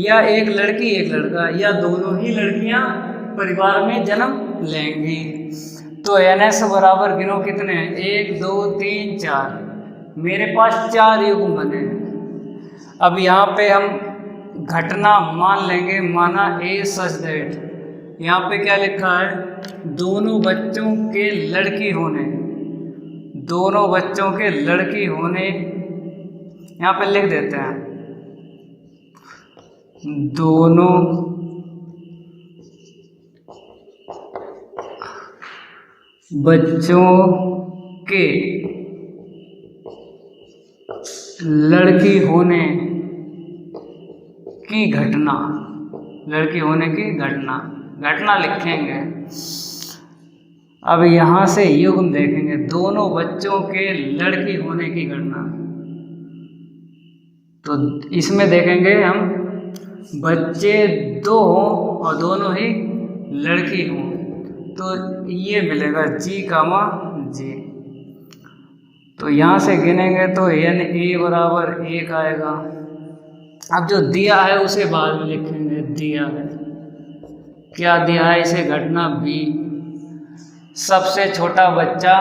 या एक लड़की एक लड़का, या दोनों ही लड़कियां परिवार में जन्म लेंगी। तो NS बराबर गिनो कितने हैं, 1 2 3 4, मेरे पास 4 युग्म बने हैं। अब यहाँ पे हम घटना मान लेंगे, माना ए सच दैट, यहाँ पे क्या लिखा है, दोनों बच्चों के लड़की होने, दोनों बच्चों के लड़की होने, यहाँ पे लिख देते हैं दोनों बच्चों के लड़की होने की घटना, लड़की होने की घटना घटना लिखेंगे। अब यहाँ से युग्म देखेंगे, दोनों बच्चों के लड़की होने की घटना। तो इसमें देखेंगे हम बच्चे 2 हों और दोनों ही लड़की हों, तो ये मिलेगा G, G। तो यहाँ से गिनेंगे तो NA बराबर 1 आएगा। अब जो दिया है उसे बाद में लिखेंगे। दिया है क्या दिया है इसे, घटना B, सबसे छोटा बच्चा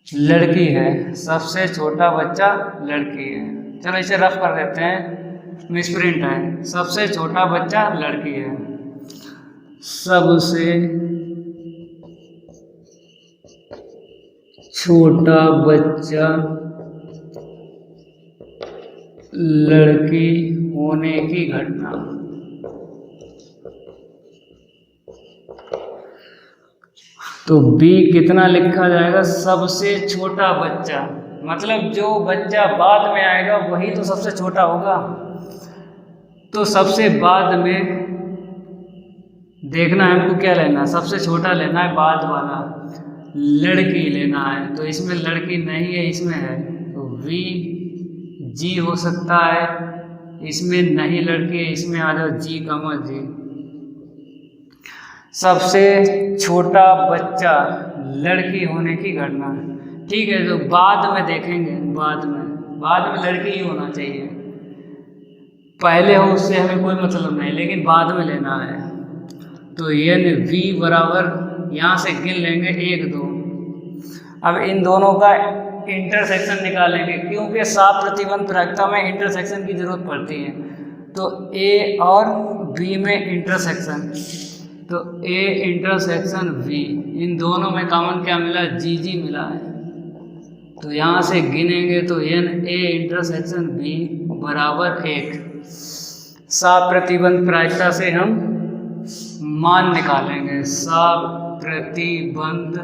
लड़की है, सबसे छोटा बच्चा लड़की है। चलो इसे रफ कर देते हैं, मिसप्रिंट है, सबसे छोटा बच्चा लड़की है, सबसे छोटा बच्चा लड़की होने की घटना। तो B कितना लिखा जाएगा, सबसे छोटा बच्चा, मतलब जो बच्चा बाद में आएगा वही तो सबसे छोटा होगा। तो सबसे बाद में देखना है हमको क्या लेना है, सबसे छोटा लेना है, बाद वाला लड़की लेना है। तो इसमें लड़की नहीं है, इसमें है, तो V G हो सकता है, इसमें नहीं लड़की है, इसमें आ जाओ G, G। सबसे छोटा बच्चा लड़की होने की घटना, ठीक है। तो बाद में देखेंगे, बाद में लड़की ही होना चाहिए, पहले हो उससे हमें कोई मतलब नहीं, लेकिन बाद में लेना है। तो NV बराबर यहाँ से गिन लेंगे 1, 2। अब इन दोनों का इंटरसेक्शन निकालेंगे, क्योंकि साफ प्रतिबंध प्रायिकता में इंटरसेक्शन की जरूरत पड़ती है। तो A और B में इंटरसेक्शन, तो A इंटरसेक्शन V, इन दोनों में कॉमन क्या मिला, GG मिला है। तो यहाँ से गिनेंगे तो NA इंटरसेक्शन B बराबर 1। साफ प्रतिबंध प्रायिकता से हम मान निकालेंगे, साफ प्रतिबंध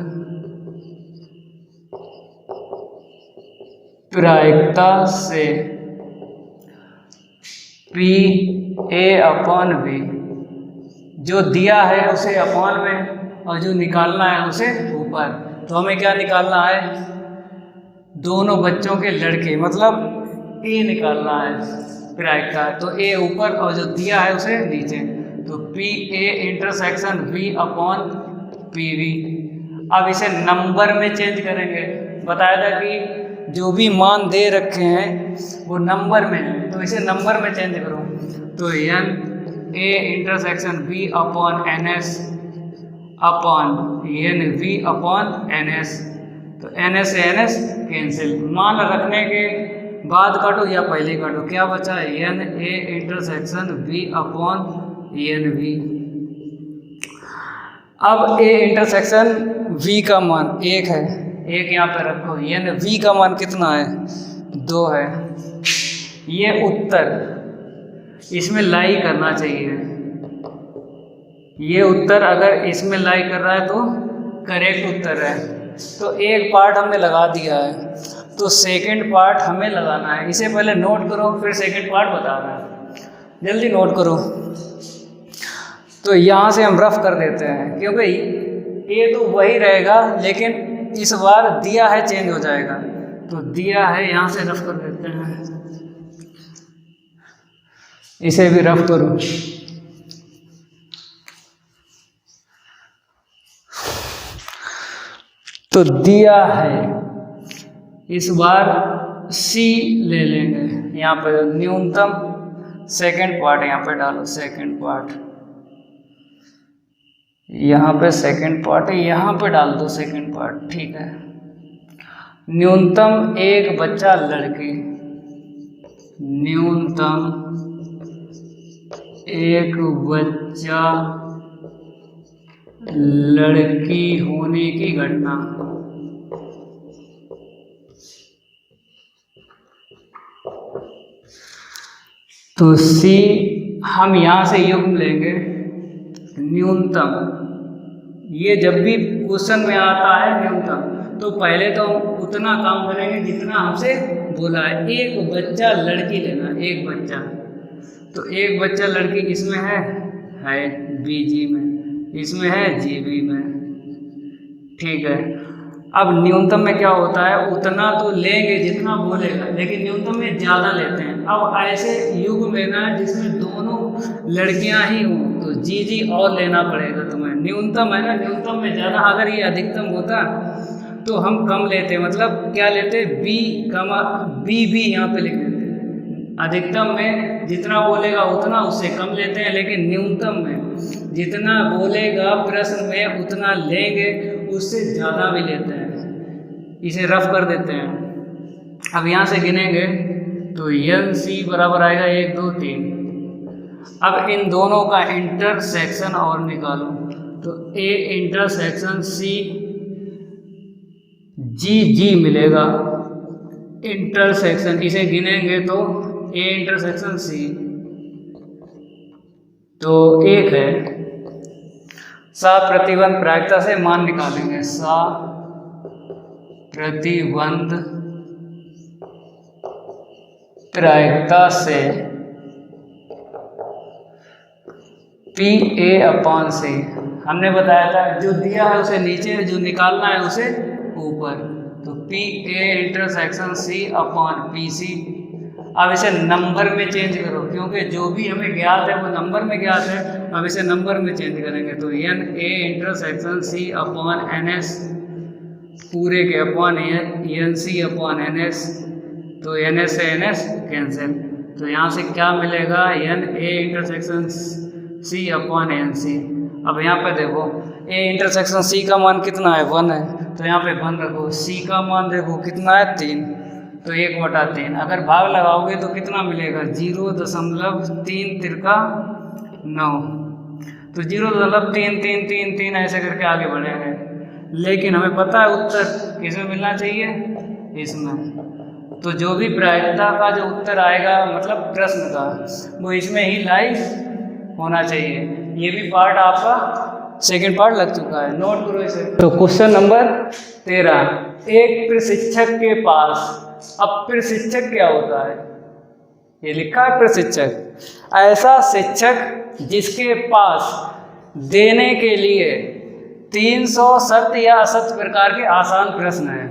प्रायिकता से PA/B, जो दिया है उसे अपॉन में और जो निकालना है उसे ऊपर। तो हमें क्या निकालना है, दोनों बच्चों के लड़के, मतलब A निकालना है प्रायिकता, तो A ऊपर और जो दिया है उसे नीचे। तो PA इंटरसेक्शन V/PV। अब इसे नंबर में चेंज करेंगे, बताया था कि जो भी मान दे रखे हैं वो नंबर में है, तो इसे नंबर में चेंज करो। तो NA intersection V/NS upon NV/NS। तो NS से NS कैंसिल, मान रखने के बाद काटो या पहले काटो, क्या बचा है, NA इंटरसेक्शन V/NV। अब A इंटरसेक्शन V का मान 1 है, 1 यहाँ पे रखो, NV का मान कितना है, 2 है। ये उत्तर इसमें लाई करना चाहिए, ये उत्तर अगर इसमें लाई कर रहा है तो करेक्ट उत्तर है। तो एक पार्ट हमने लगा दिया है, तो सेकंड पार्ट हमें लगाना है। इसे पहले नोट करो, फिर सेकंड पार्ट बता रहा है, जल्दी नोट करो। तो यहाँ से हम रफ कर देते हैं, क्योंकि ये तो वही रहेगा, लेकिन इस बार दिया है चेंज हो जाएगा। तो दिया है, यहाँ से रफ कर देते हैं, इसे भी रफ करो। तो दिया है, इस बार C ले लेंगे, यहाँ पे न्यूनतम सेकंड पार्ट यहाँ पे डालो, सेकंड पार्ट यहाँ पे सेकंड पार्ट यहाँ पे डाल दो, सेकंड पार्ट, ठीक है। न्यूनतम एक बच्चा लड़की, न्यूनतम एक बच्चा लड़की होने की घटना। तो C हम यहाँ से युग्म लेंगे न्यूनतम, ये जब भी क्वेश्चन में आता है न्यूनतम, तो पहले तो हम उतना काम करेंगे जितना हमसे बोला है। एक बच्चा लड़की लेना, एक बच्चा, तो एक बच्चा लड़की इसमें है, है BG में, इसमें है GB में। ठीक है, अब न्यूनतम में क्या होता है, उतना तो लेंगे जितना बोलेगा, लेकिन न्यूनतम में ज़्यादा लेते हैं। अब ऐसे युग लेना है जिसमें दोनों लड़कियां ही हों, तो GG और लेना पड़ेगा तुम्हें। न्यूनतम है ना, न्यूनतम में ज़्यादा, अगर ये अधिकतम होता तो हम कम लेते, मतलब क्या लेते, BB यहाँ पे लिख देते। अधिकतम में जितना बोलेगा उतना, उससे कम लेते हैं, लेकिन न्यूनतम में जितना बोलेगा प्रश्न में उतना लेंगे, उससे ज़्यादा भी लेते हैं। इसे रफ कर देते हैं। अब यहाँ से गिनेंगे तो NC बराबर आएगा 1 2 3। अब इन दोनों का इंटरसेक्शन और निकालो, तो A इंटरसेक्शन C GG मिलेगा। इंटरसेक्शन इसे गिनेंगे तो A इंटरसेक्शन C तो 1 है। प्रतिबंध प्रायिकता से मान निकालेंगे। प्रतिबंध प्रायिकता से PA/C हमने बताया था, जो दिया है उसे नीचे, जो निकालना है उसे ऊपर, तो PA इंटरसेक्शन C/PC। अब इसे नंबर में चेंज करो, क्योंकि जो भी हमें ज्ञात है वो नंबर में ज्ञात है। अब इसे नंबर में चेंज करेंगे तो NA इंटरसेक्शन C/NS पूरे के अपॉन NC/NS, तो NS से NS कैंसिल, तो यहाँ से क्या मिलेगा, NA इंटरसेक्शन C/NC। अब यहाँ पे देखो A इंटरसेक्शन C का मान कितना है, 1 है, तो यहाँ पे 1 रखो। C का मान देखो कितना है, 3, तो 1/3। अगर भाग लगाओगे तो कितना मिलेगा, 0.3 तिरका 9, तो 0.333 ऐसे करके आगे बढ़ेंगे। लेकिन हमें पता है उत्तर किसमें मिलना चाहिए, इसमें। तो जो भी प्रायिकता का जो उत्तर आएगा, मतलब प्रश्न का, वो इसमें ही लाइव होना चाहिए। ये भी पार्ट आपका सेकंड पार्ट लग चुका है, नोट करो इसे। तो क्वेश्चन नंबर 13, एक प्रशिक्षक के पास, अब प्रशिक्षक क्या होता है, ये लिखा है प्रशिक्षक, ऐसा शिक्षक जिसके पास देने के लिए 300 सत्य या असत्य प्रकार के आसान प्रश्न हैं,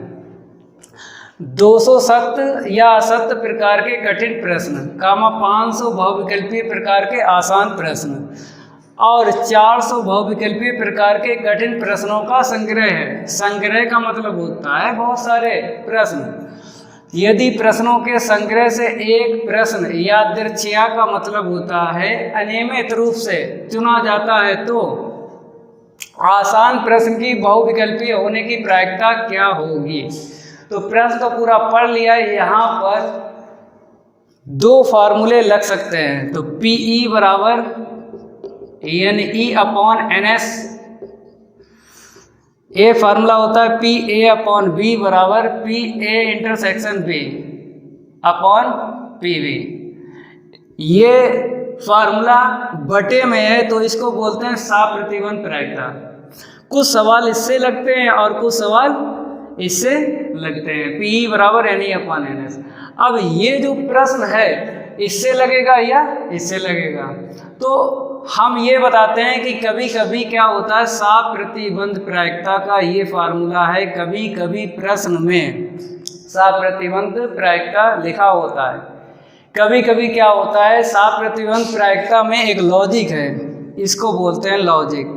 200 सत्य या असत्य प्रकार के कठिन प्रश्न, 500 बहुविकल्पीय प्रकार के आसान प्रश्न और 400 बहुविकल्पीय प्रकार के कठिन प्रश्नों का संग्रह है। संग्रह का मतलब होता है बहुत सारे प्रश्न। यदि प्रश्नों के संग्रह से एक प्रश्न यादृच्छिया का मतलब होता है अनियमित रूप से चुना जाता है, तो आसान प्रश्न की बहुविकल्पीय होने की प्रायिकता क्या होगी। तो प्रश्न तो पूरा पढ़ लिया, यहाँ पर 2 फार्मूले लग सकते हैं। तो PE बराबर NE/NS, ए फार्मूला होता है PA/B बराबर PA इंटरसेक्शन B/PB। ये फार्मूला बटे में है, तो इसको बोलते हैं साप्रतिबंध प्रायिकता। कुछ सवाल इससे लगते हैं और कुछ सवाल इससे लगते हैं। PE बराबर NE/NS। अब ये जो प्रश्न है इससे लगेगा या इससे लगेगा, तो हम ये बताते हैं कि कभी कभी क्या होता है, साप्रतिबंध प्रायिकता का ये फार्मूला है। कभी कभी प्रश्न में साप्रतिबंध प्रायिकता लिखा होता है, कभी कभी क्या होता है, साप्रतिबंध प्रायिकता में एक लॉजिक है, इसको बोलते हैं लॉजिक।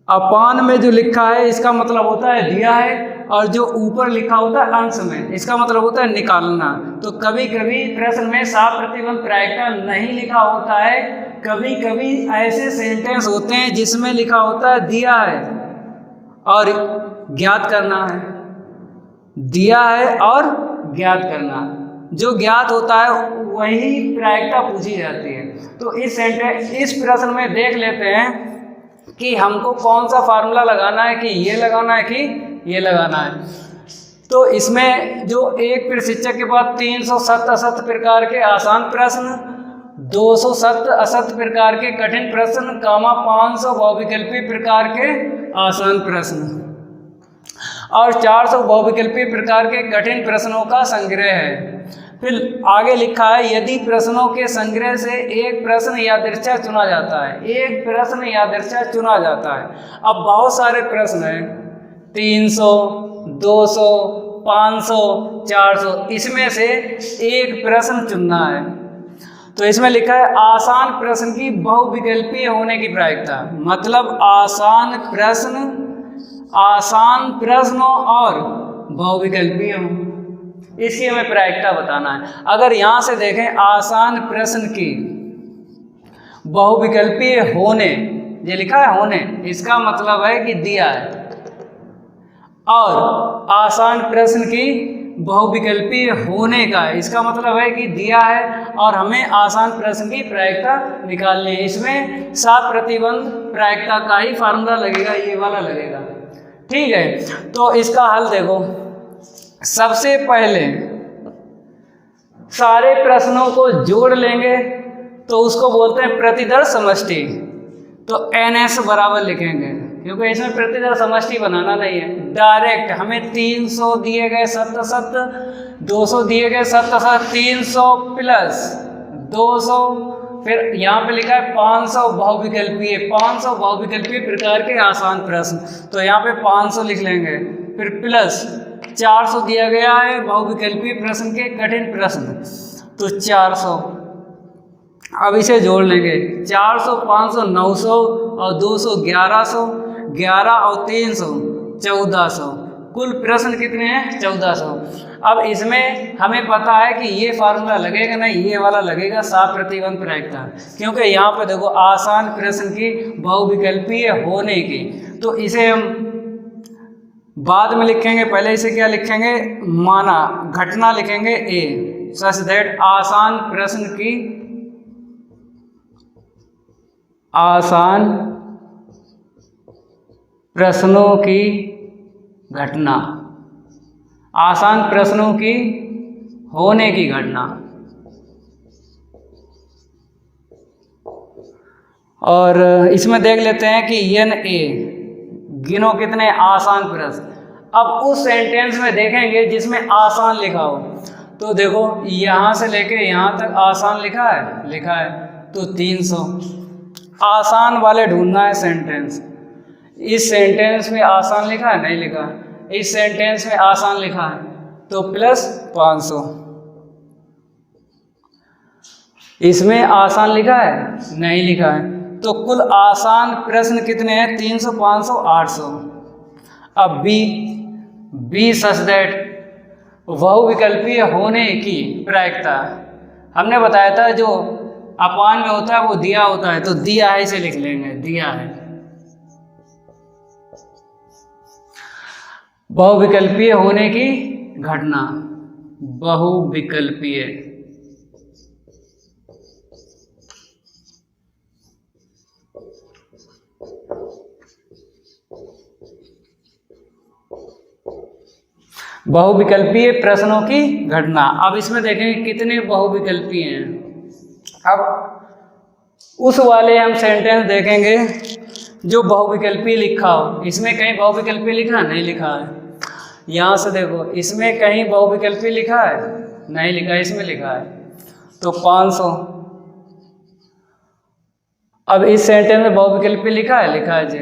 अपान में जो लिखा है इसका मतलब होता है दिया है, और जो ऊपर लिखा होता है अंश में इसका मतलब होता है निकालना। तो कभी कभी प्रश्न में साप्रतिबंध प्रायिकता नहीं लिखा होता है, कभी कभी ऐसे सेंटेंस होते हैं जिसमें लिखा होता है दिया है और ज्ञात करना है, दिया है और ज्ञात करना। जो ज्ञात होता है वही प्रायिकता पूछी जाती है। तो इस प्रश्न में देख लेते हैं कि हमको कौन सा फार्मूला लगाना है, कि ये लगाना है कि ये लगाना है। तो इसमें जो एक प्रशिक्षक के पास 300 सत्य असत्य प्रकार के आसान प्रश्न, 200 सत्य असत्य प्रकार के कठिन प्रश्न, 500 बहुविकल्पीय प्रकार के आसान प्रश्न और 400 बहुविकल्पीय प्रकार के कठिन प्रश्नों का संग्रह है। फिर आगे लिखा है यदि प्रश्नों के संग्रह से एक प्रश्न यादृच्छा चुना जाता है, एक प्रश्न यादृच्छा चुना जाता है। अब बहुत सारे प्रश्न हैं, 300, 200, 500, 400, इसमें से एक प्रश्न चुनना है। तो इसमें लिखा है आसान प्रश्न की बहुविकल्पीय होने की प्रायिकता, मतलब आसान प्रश्नों और बहुविकल्पीय हो, इसकी हमें प्रायिकता बताना है। अगर यहाँ से देखें आसान प्रश्न की बहुविकल्पीय होने, ये लिखा है होने, इसका मतलब है कि दिया है, और आसान प्रश्न की बहुविकल्पीय होने का, इसका मतलब है कि दिया है और हमें आसान प्रश्न की प्रायिकता निकालनी है। इसमें सात प्रतिबंध प्रायिकता का ही फार्मूला लगेगा, ये वाला लगेगा, ठीक है। तो इसका हल देखो, सबसे पहले सारे प्रश्नों को जोड़ लेंगे तो उसको बोलते हैं प्रतिदर्श समष्टि। तो NS बराबर लिखेंगे, क्योंकि इसमें प्रतिदर्श समष्टि बनाना नहीं है, डायरेक्ट हमें 300 दिए गए 7, 200 दिए गए 7, 300 प्लस 200, फिर यहाँ पे लिखा है 500 बहुविकल्पीय, 500 बहुविकल्पीय प्रकार के आसान प्रश्न, तो यहाँ पे 500 लिख लेंगे, फिर प्लस 400 दिया गया है बहुविकल्पीय प्रश्न के कठिन प्रश्न, तो 400। अब इसे जोड़ लेंगे, 400, 500, 900 और 200 1100, 11 और 300 1400, कुल प्रश्न कितने हैं 1400। अब इसमें हमें पता है कि ये फार्मूला लगेगा नहीं, ये वाला लगेगा सात प्रतिबंध प्रायिकता, क्योंकि यहाँ पे देखो आसान प्रश्न की बहुविकल्पीय होने की, तो इसे हम बाद में लिखेंगे, पहले इसे क्या लिखेंगे, माना घटना लिखेंगे ए, सच दैट आसान प्रश्नों की घटना, आसान प्रश्नों की होने की घटना। और इसमें देख लेते हैं कि NA, गिनो कितने आसान प्रश्न। अब उस सेंटेंस में देखेंगे जिसमें आसान लिखा हो, तो देखो यहाँ से लेके यहाँ तक आसान लिखा है, तो 300 आसान वाले ढूंढना है सेंटेंस। इस सेंटेंस में आसान लिखा है, नहीं लिखा है, इस सेंटेंस में आसान लिखा है, तो प्लस 500। इसमें आसान लिखा है, नहीं लिखा है, तो कुल आसान प्रश्न कितने हैं 300, 500, 800। अब बी सच दैट बहुविकल्पीय होने की प्रायिकता, हमने बताया था जो अपान में होता है वो दिया होता है, तो दिया है इसे लिख लेंगे, दिया है। बहुविकल्पीय होने की घटना, बहुविकल्पीय, बहुविकल्पीय प्रश्नों की घटना। अब इसमें देखेंगे कितने बहुविकल्पीय हैं। अब उस वाले हम सेंटेंस देखेंगे जो बहुविकल्पीय लिखा हो, इसमें कहीं बहुविकल्पीय लिखा है, नहीं लिखा है। यहाँ से देखो, इसमें कहीं बहुविकल्पी लिखा है, नहीं लिखा है, इसमें लिखा है, तो 500। अब इस सेंटेंस में बहुविकल्पी लिखा है जी,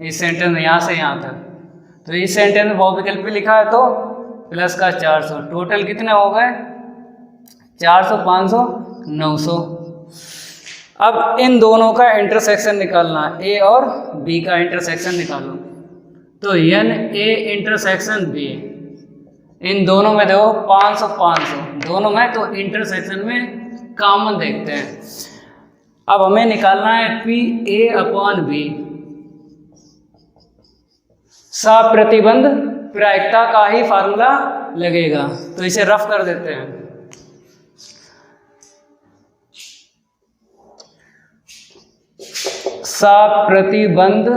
इस सेंटेंस में यहाँ से यहाँ तक, तो इस सेंटेंस में बहुविकल्पी लिखा है, तो प्लस का 400, टोटल कितने हो गए 400, 500, 900। अब इन दोनों का इंटरसेक्शन निकालना, ए और बी का इंटरसेक्शन निकालो, तो NA इंटरसेक्शन B, इन दोनों में देखो 500, 500 दोनों में, तो इंटरसेक्शन में कॉमन देखते हैं। अब हमें निकालना है PA/B, सप्रतिबंध प्रायिकता का ही फार्मूला लगेगा, तो इसे रफ कर देते हैं। सप्रतिबंध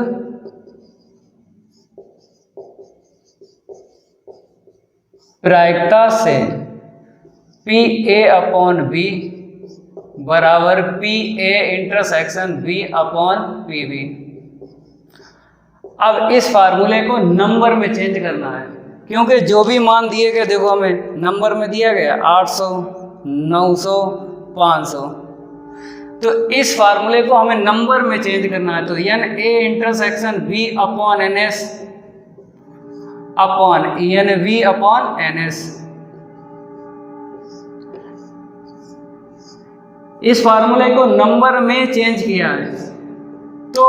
प्रायिकता से PA/B बराबर PA इंटरसेक्शन B/PB। अब इस फार्मूले को नंबर में चेंज करना है, क्योंकि जो भी मान दिए गए, देखो हमें नंबर में दिया गया 800, 900, 500, तो इस फार्मूले को हमें नंबर में चेंज करना है। तो N A intersection V upon N S upon N V upon N S, इस फार्मूले को नंबर में चेंज किया है। तो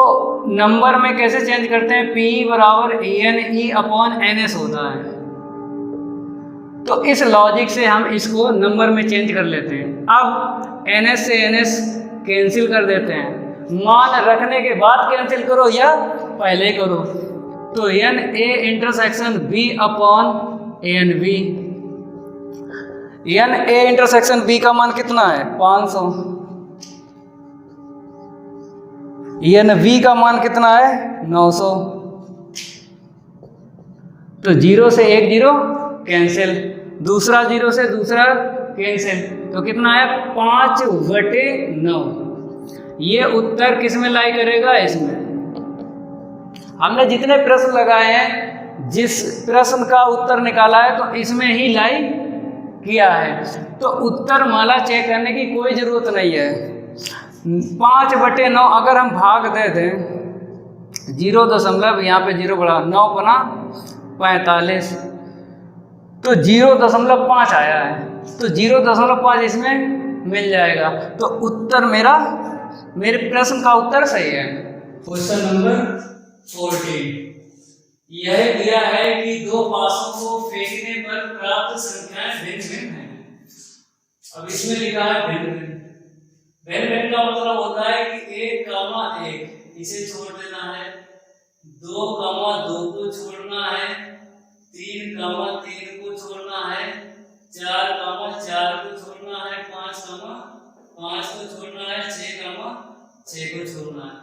नंबर में कैसे चेंज करते हैं, P बराबर N E upon N S होता है। तो इस लॉजिक से हम इसको नंबर में चेंज कर लेते हैं। अब एन एस से एन एस कैंसिल कर देते हैं, मान रखने के बाद कैंसिल करो या पहले करो। तो N A intersection B upon N V, N A intersection B का मान कितना है 500, एन वी का मान कितना है 900। तो 0 से 1 0 कैंसिल, दूसरा 0 से दूसरा कैंसिल, तो कितना है 5/9। ये उत्तर किस में लाई करेगा, इसमें। हमने जितने प्रश्न लगाए हैं, जिस प्रश्न का उत्तर निकाला है तो इसमें ही लाई किया है। तो उत्तर माला चेक करने की कोई जरूरत नहीं है। 5/9 अगर हम भाग दे दें, 0 यहाँ पे 0 बढ़ा, 9 बना 45, तो 0.5 आया है, तो 0.5 इसमें मिल जाएगा। तो उत्तर मेरे प्रश्न का उत्तर सही है। क्वेश्चन नंबर 14, यह दिया है कि दो पासों को फेंकने पर प्राप्त संख्याएं भिन्न भिन्न हैं। अब इसमें लिखा है भिन्न भिन्न, भिन्न भिन्न का मतलब होता है कि 1, 1 इसे छोड़ देना है, 2, 2 को छोड़ना है, 3, 3 को छोड़ना है, 4, 4 को छोड़ना है, 5, 5 को छोड़ना है, 6 को छोड़ना है।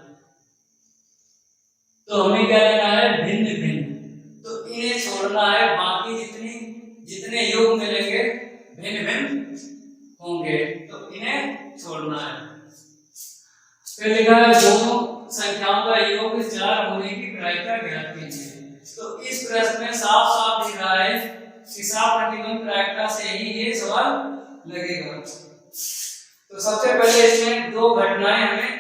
तो हमें क्या लेना है, भिन्न भिन्न। तो इन्हें छोड़ना है, बाकी जितने योग मिलेंगे भिन्न भिन्न होंगे, तो इन्हें छोड़ना है। फिर लिखा है दोनों संख्याओं का योग 4 होने की प्रायिकता ज्ञात कीजिए। तो इस प्रश्न में साफ साफ लिख रहा है कि साफ प्रतिबंध प्रायिकता से ही ये सवाल लगेगा। तो सबसे पहले इसमें दो घटनाएं हमें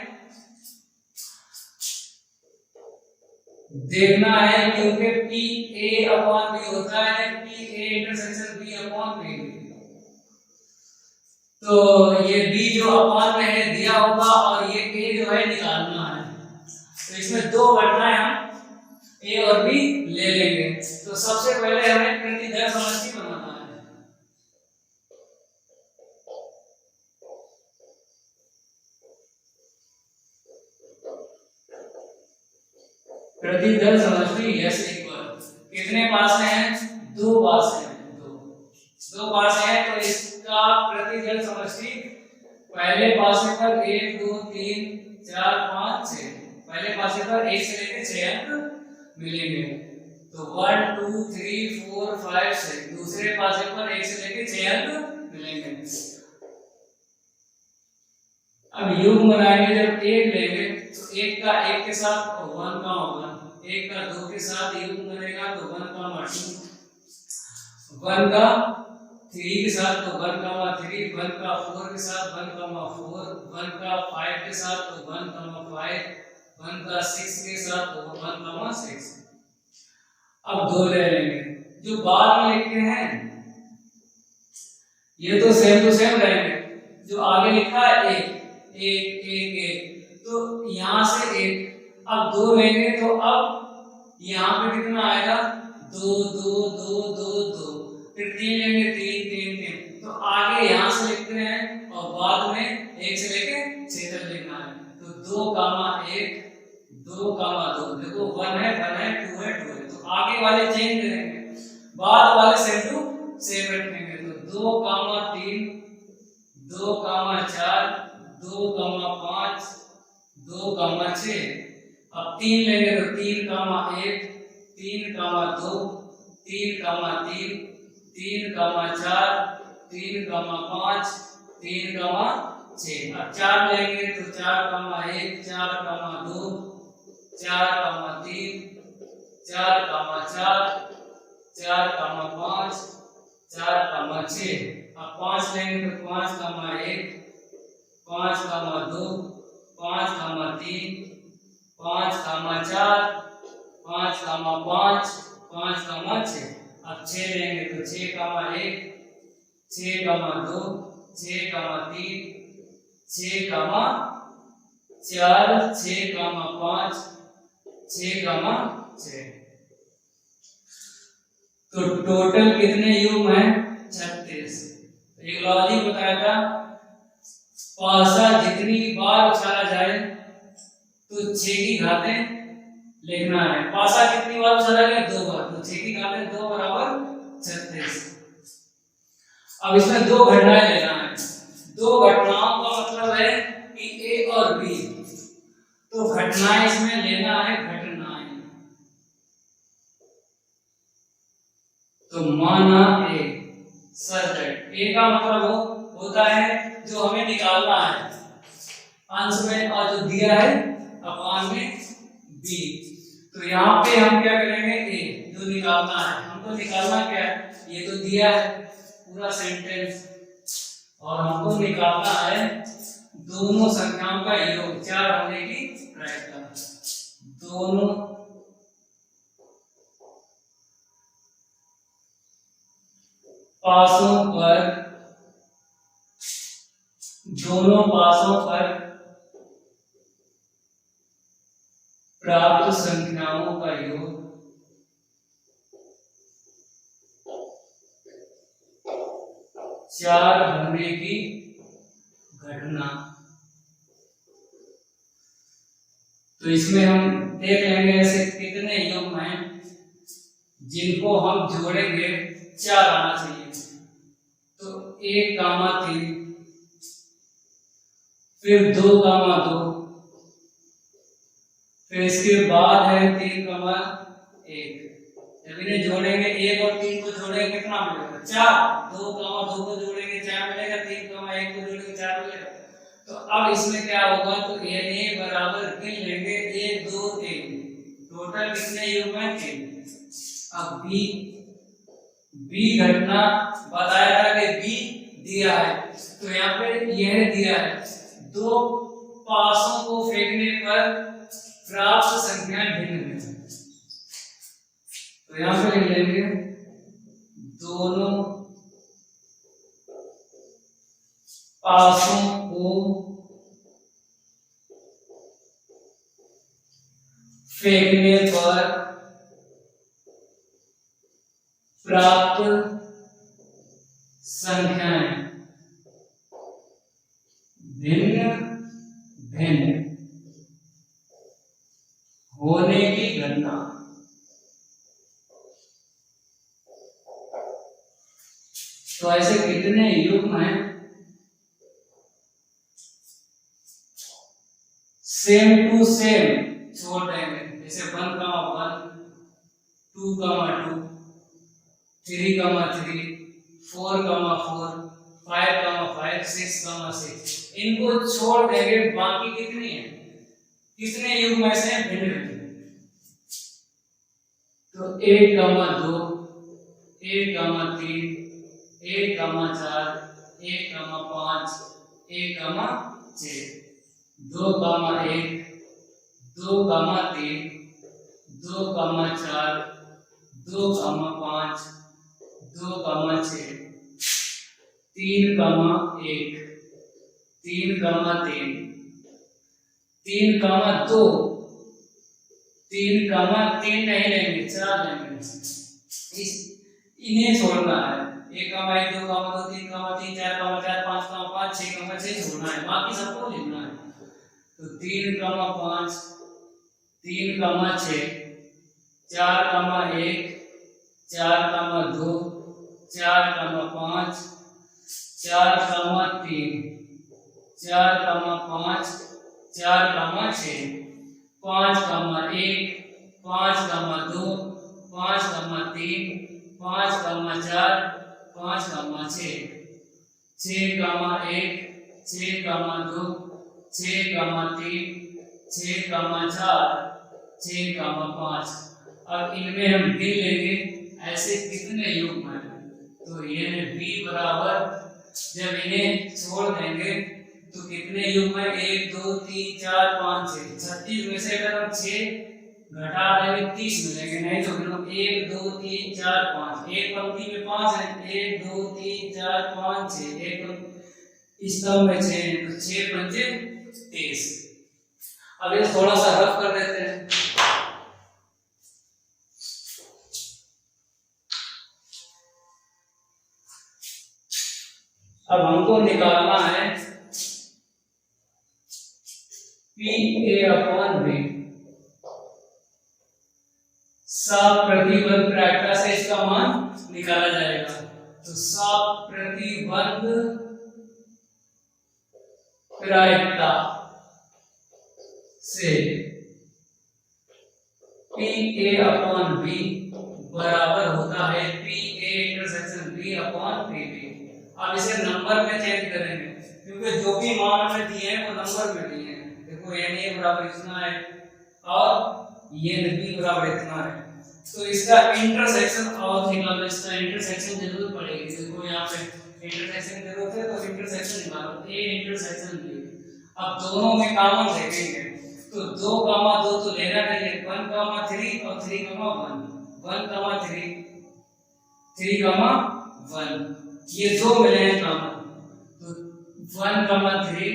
देखना है, क्योंकि पी ए अपॉन बी होता है, P A intersection B upon B. तो ये बी जो अपॉन में है दिया होगा और ये ए जो है निकालना है। तो इसमें दो घटनाएं हम ए और बी ले लेंगे। तो सबसे पहले हमें प्रतिदर समष्टि बनाना है। प्रतिदर समष्टि यस इक्वल, कितने पास हैं, 2 पास हैं, 2 पास हैं। तो इसका प्रतिदर समष्टि पहले पासे पर 1 2 3 4 5 6, पहले पासे पर 1 से लेकर 6 अंक मिलेंगे। तो 1 2 3 4 5 6, दूसरे पासे पर 1 से लेकर 6 अंक मिलेंगे। अब योग बनाएंगे, जब 1 लेंगे तो 1 का 1 के साथ 1 का 1, 1 का 2 के साथ योग बनेगा तो 1 का 2, 1 का 3 के साथ तो 1 का 3, 1 का 4 के साथ 1 का 4, 1 का 5 के साथ तो 1 का 5, 1 का 6 के साथ तो 1 का 6। अब 2 ले लेंगे, जो बाद में लिखे हैं ये तो सेम टू सेम रहेंगे। जो आगे लिखा है 1 1 1 1, तो यहां से 1, अब 2 लेंगे तो अब यहाँ पे कितना आएगा 2 2 2 2 2, फिर 3 लेंगे 3 3 3, तो आगे यहाँ से लिखते हैं और बाद में 1 से लेके 6 तक लिखना है। तो 2, 1 2, 2, देखो 1 है 2 है 2 है, तो आगे वाले चेंज करेंगे, बाद वाले सेम टू सेम रखेंगे। तो 2, 3 2, 4 2, 5 2, 6, अब 3 लेंगे तो 3, 1 3, 2 3, 3 3, 4 3, 5 3, 6, अब 4 लेंगे तो 4, 1 4, 2 4, 3 4, 4 4, 5, 4, 6। अब 5 लेंगे तो 5, 1, 5, 2, 5, 3, 5, 4, 5, 5, 5, 6। अब 6 लेंगे तो 6, 1, 6, 2, 6, 3, 6, 4, 6, 5, 6, 6। तो टोटल कितने युग्म हैं? 36। एक लॉजिक बताया था, पासा जितनी बार उछाला जाए तो 6 की घातें लिखना है। पासा कितनी बार उछाला गया? 2 बार, तो 6 की घातें 2 बराबर 36। अब इसमें 2 घटनाएं लेना है। 2 घटनाओं का मतलब है कि ए और बी, तो घटनाएं इसमें लेना है, घटनाएं। तो माना ए सब्जेक्ट, ए का मतलब होता है जो हमें निकालना है अंश में, और जो दिया है अपान में बी। तो यहाँ पे हम क्या करेंगे? ए जो निकालना है, हमको निकालना क्या है? ये तो दिया है पूरा सेंटेंस, और हमको निकालना है दोनों संख्याओं का योग, 4 होने की प्रयत्न। दोनों पासों पर, दोनों पासों पर प्राप्त संख्याओं का योग 4 होने की घटना। तो इसमें हम देख लेंगे ऐसे कितने युग्म हैं जिनको हम जोड़ेंगे 4 आना चाहिए। तो 1, 3, फिर 2, 2, फिर इसके बाद है 3, 1। जब इन्हें जोड़ेंगे, 1 और 3 को जोड़ेंगे कितना मिलेगा? 4। 2, 2 को जोड़ेंगे 4 मिलेगा, 3, 1 को जोड़ेंगे 4 मिलेगा। तो अब इसमें क्या होगा? तो ए बराबर गिन लेंगे 1, 2, 3, टोटल कितने युग्म हैं? 3। अब बी घटना बताया था कि बी दिया है, तो यहाँ पे यह दिया है 2 पासों को फेंकने पर प्राप्त संख्या भिन्न है। तो यहाँ पे लिख लेंगे दोनों पासों को फेंकने पर प्राप्त संख्याएं भिन्न भिन्न होने की घटना। तो ऐसे कितने युग्म हैं? सेम टू सेम छोड़ देंगे, जैसे 1, 1, 2, 2, 3, 3, 4, 4, 5, 5, 6, 6, इनको छोड़ देंगे। बाकी कितनी है? कितने युग्म ऐसे हैं भिन्न भिन्न? तो 1, 2, 1, 3, 1, 4, 1, 5, 1, 6, 2, 1, 2, 3, 2, 4, 2, 5, 2, 6, 3, 1, 3, 3, 3, 2, 3, 3 नहीं लेंगे, 4 लेंगे। इन्हें छोड़ना है। 1, 1, 2, 2, 3, 3, 4, 4, 5, 5, 6, 6 छोड़ना है, बाकी सबको लिखना है। तो 3, 5, 3, 6, 4, 1, 4, 2, 4, 5, 4, 3, 4, 5, 4, 6, 5, 1, 5, 2, 5, 3, 5, 4, 5, 6, 6, 1, 6, 2, 6, 3, 6, 4, 6, 5। अब इनमें हम गिन लेंगे ऐसे कितने युग्म हैं? तो ये बी बराबर, जब इन्हें छोड़ देंगे तो कितने युग्म है? 1 2 3 4 5 6। 36 में से अगर हम 6 घटा देंगे 30 मिलेंगे, नहीं तो फिर 1 2 3 4 5, एक पंक्ति में 5 है, 1 2 3 4 5 6, एक स्तंभ में 6 है, तो 6 पंचे 30। अब ये थोड़ा सा रफ कर देते हैं। अब हमको निकालना है PA/B, सात प्रतिबंध प्रायिकता से इसका मान निकाला जाएगा। तो सात प्रतिबंध प्रायिकता से PA/B बराबर होता है PA/B/PB। अब इसे नंबर में चेंज करेंगे, क्योंकि जो भी मान हमें दिए हैं वो नंबर में दिए हैं। देखो NA बराबर इतना है और NB बराबर इतना है, तो इसका इंटरसेक्शन और निकालो। इसका इंटरसेक्शन जरूर पड़ेगी। देखो यहाँ पे इंटरसेक्शन जरूरत है, तो इंटरसेक्शन निकालो, A इंटरसेक्शन B। अब दोनों में कॉमन देखेंगे, तो 2, 2 तो लेना नहीं है, 1, 3 और 3, 1, 1, 3, 3, 1, ये दो मिले हैं कॉमन, तो 1, 3,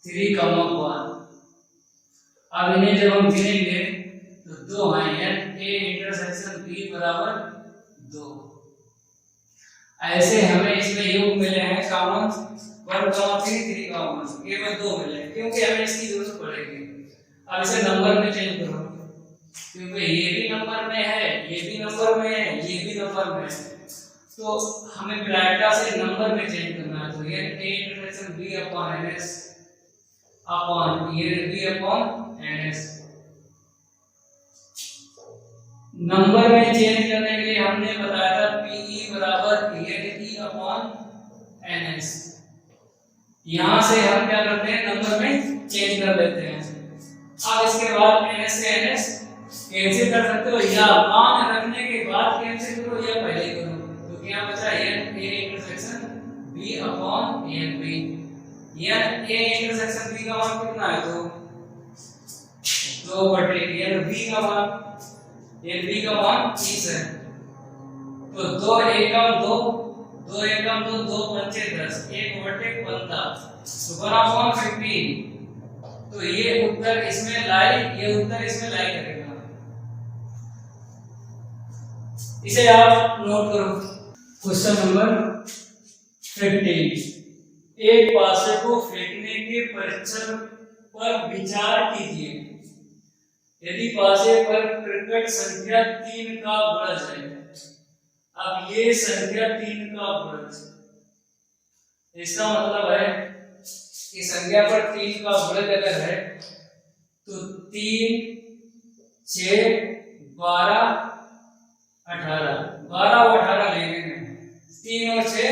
3, 1। अब इन्हें जब हम गिनेंगे तो 2 हैं, A इंटरसेक्शन B बराबर 2। ऐसे हमें इसमें योग मिले हैं कॉमन 1, 3, 3, 1, ये में 2 मिले हैं, क्योंकि हमें इसकी जरूरत पड़ेगी। अब इसे नंबर में चेंज करो, क्योंकि ये भी नंबर में है, ये भी नंबर में है, ये भी नंबर में है, तो हमें प्रायिकता से नंबर में चेंज करना है। तो ये A इंटरसेक्शन B/NS अपॉन ये B/NS। नंबर में चेंज करने के लिए हमने बताया था PE बराबर NE/NS। यहां से हम क्या करते हैं, नंबर में चेंज कर लेते हैं। अब इसके बाद NS से NS कैंसिल कर सकते हो, या मान रखने के बाद कैंसिल करो या पहले करो, तो क्या बचा A intersection B/NB। A intersection B का मान कितना है? तो 2/NB का मान, NB का मान 30 है, तो 2 एकम 2, 2 एकम 2, 2 पंचे 10, 1/15, तो 1/15। तो ये उत्तर इसमें लाई, ये उत्तर इसमें लाई करेगा। इसे आप नोट करो। क्वेश्चन नंबर 15, एक पासे को फेंकने के परीक्षण पर विचार कीजिए। यदि पासे पर प्रकट संख्या 3 का गुणज है, अब ये संख्या 3 का गुणज, इसका मतलब है कि संख्या पर 3 का गुणज अगर है तो 3, 6, 12, 18, 12 और 18 लेंगे, 3 और 6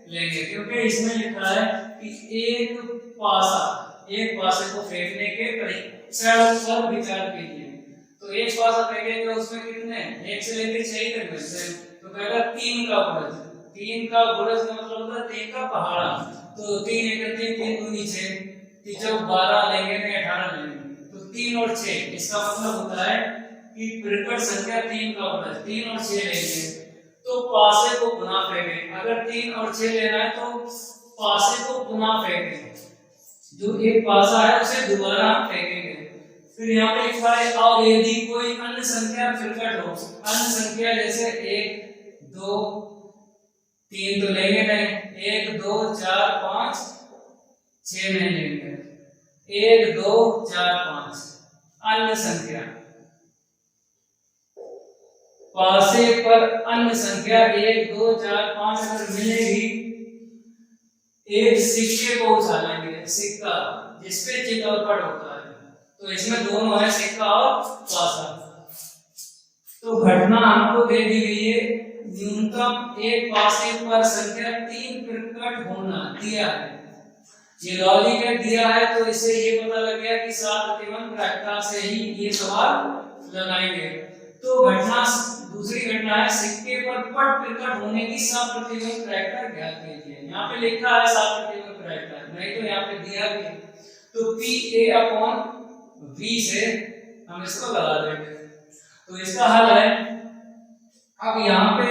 लेंगे, क्योंकि इसमें लिखा है कि एक पासे को फेंकने के परीक्षण पर विचार कीजिए। तो एक पासा फेंकेंगे उसमें कितने, 1 से लेकर 6 तक मिलते हैं, तो पहला 3 का गुणज, 3 का गुणज का मतलब होता है 3 का पहाड़ा, तो 3 1 3, 3 दूनी 6, जब 12 लेंगे नहीं 18 लेंगे, तो 3 और 6, इसका मतलब होता है कि प्रकट संख्या 3 का गुणज, 3 और 6 लेंगे तो पासे को पुनः फेंकें। अगर 3 और 6 लेना है तो पासे को पुनः फेंकें, जो एक पासा है उसे दोबारा फेंकेंगे। फिर यहाँ पे लिखा है और यदि कोई अन्य संख्या प्रकट हो, अन्य संख्या जैसे 1 2 3 तो लेंगे नहीं, 1 2 4 5 6 नहीं लेंगे, 1 2 4 5 अन्य संख्या, पासे पर अन्य संख्या 1 2 4 5 अगर मिलेगी, एक सिक्के को उछालेंगे, सिक्का जिसपे चिन्ह और पढ़ होता है, तो इसमें दोनों है, सिक्का और पासा। तो घटना हमको दे दी गई है, न्यूनतम एक पासे पर संख्या 3 प्रकट होना दिया है, ये लॉजिक दिया है, तो इससे ये पता लग गया कि 7 प्रतिबंध प्रायिकता से ही ये सवाल लगाएंगे। तो घटना दूसरी घटना है सिक्के पर पट प्रकट होने की सप्रतिबंध करैक्टर ज्ञात कीजिए। यहाँ पे लिखा है सप्रतिबंध करैक्टर, नहीं तो यहाँ पे दिया भी है। तो PA/V से हम इसको लगा देंगे। तो इसका हल है, अब यहाँ पे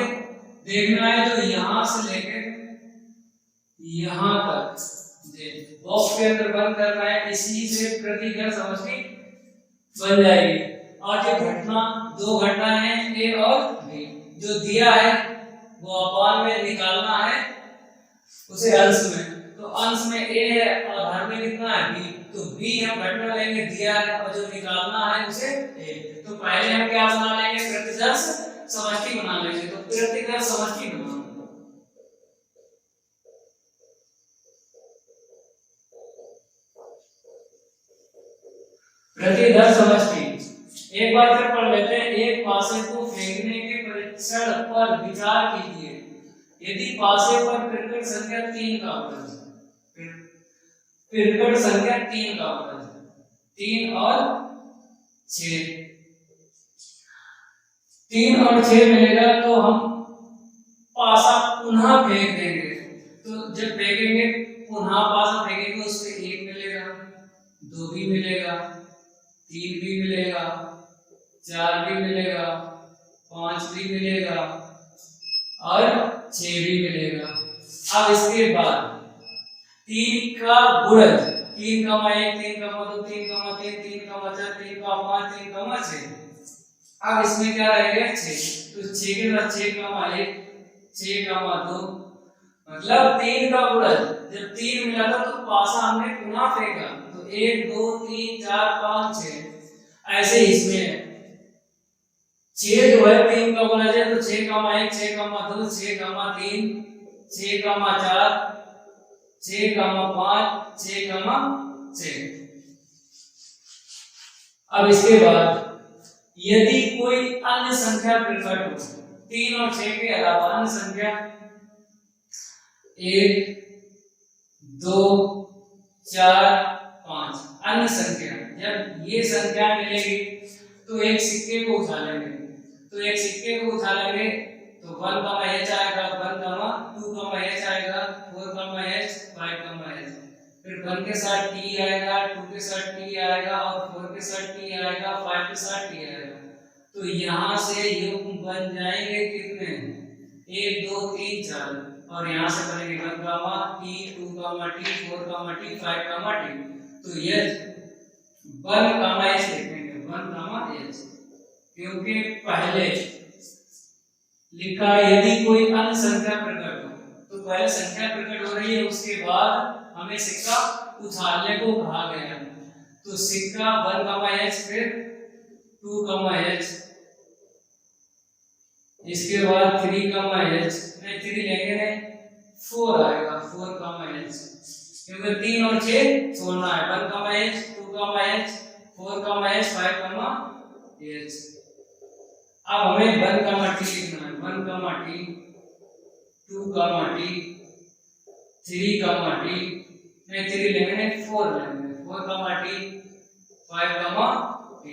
देखना है जो यहाँ से लेकर यहाँ तक बॉक्स के अंदर बंद करना है, इसी से प्रतिघर समष्टि बन जाएगी। और ये घटना दो घटना है A और B, जो दिया है वो अपान में निकालना है उसे अंश में। तो अंश में A है और हर में कितना है B, तो B हम घटना लेंगे दिया है और जो निकालना है उसे A। तो पहले हम क्या बना लेंगे, प्रतिघर समष्टि बना लेंगे। तो प्रतिघर समष्टि बना, प्रतिघर समष्टि एक बार फिर पढ़ लेते हैं। एक पासे को फेंकने के परीक्षण पर विचार कीजिए। यदि पासे पर प्रकट संख्या 3 का अपराध, प्रकट संख्या 3 का अपराध 3 और 6, 3 और 6 मिलेगा तो हम पासा पुनः फेंक देंगे। तो जब फेंकेंगे पुनः पासा फेंकेंगे उससे 1 मिलेगा, 2 भी मिलेगा, 3 भी मिलेगा, 4 भी मिलेगा, 5 भी मिलेगा और 6 भी मिलेगा। अब इसके बाद 3 का गुणज 3, 1, 3, 2, 3, 3, 3, 4, 3, 5, 3, 6। अब इसमें क्या रहेगा 6, तो 6 के साथ 6, 1, 6, 2 मतलब 3 का गुणज। जब 3 मिला था तो पासा हमने पुनः फेंका, तो 1, 2, 3, 4, 5, 6। ऐसे इसमें 6 जो है 3 का गुणज है, तो 6, 1, 6, 2, 6, 3, 6, 4, 6, 5, 6, 6। अब इसके बाद यदि कोई अन्य संख्या प्रकट हो, 3 और 6 के अलावा अन्य संख्या 1, 2, 4, 5 अन्य संख्या, जब ये संख्या मिलेगी तो एक सिक्के को उठा लेंगे। तो एक सिक्के को उठा लेंगे तो 1, आएगा, 1, 2, आएगा, 4, 5, फिर 1 के साथ T आएगा, 2 के साथ T आएगा और 4 के साथ T आएगा, 5 के साथ T आएगा। तो यहाँ से युग्म बन जाएंगे कितने, 1, 2, 3, 4 और यहाँ से बनेंगे 1, T, 2, T, 4, T, 5, T। तो ये 1, लिखेंगे 1, क्योंकि पहले लिखा यदि कोई अन्य संख्या प्रकट हो, तो पहले संख्या प्रकट हो रही है उसके बाद हमें सिक्का उछालने को कहा गया है। तो सिक्का 1, फिर 2, इसके बाद 3, 3 लेंगे नहीं 4 आएगा, 4, क्योंकि 3 और 6 छोड़ना है। 1, 2, 4, 5, अब हमें 1, T लिखना है। 1, T, 2, T, 3, T, नहीं 3 लेंगे 4 लेंगे, 4, T, 5, T।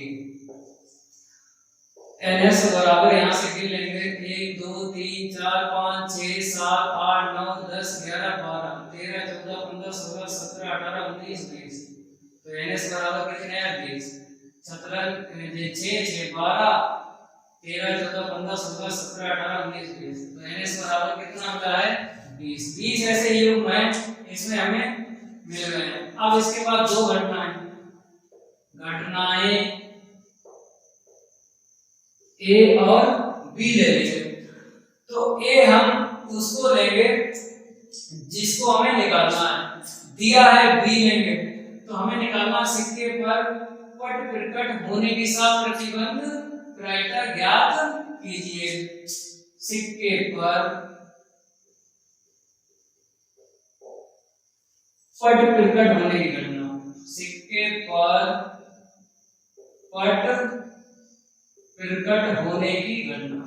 NS बराबर यहाँ से गिन लेंगे 1, 2, 3, 4, 5, 6, 7, 8, 9, 10, 11, 12, 13, 14, 15, 16, 17, 18, 19, 20। तो NS बराबर कितने हैं 20। 17, 6, 12, 13, 14, 15, 16, 17, 18, 19, 20। तो NS बराबर कितना मिला है 20। 20 ऐसे युग्म है इसमें हमें मिल गए हैं। अब इसके बाद दो घटनाएं A और B ले लेंगे। तो A हम उसको लेंगे जिसको हमें निकालना है, दिया है B लेंगे तो हमें निकालना सिक्के पर पट प्रकट होने के साथ प्रतिबंध करैक्टर ज्ञात कीजिए। सिक्के पर पट प्रकट होने की घटना, सिक्के पर पट प्रकट होने की घटना।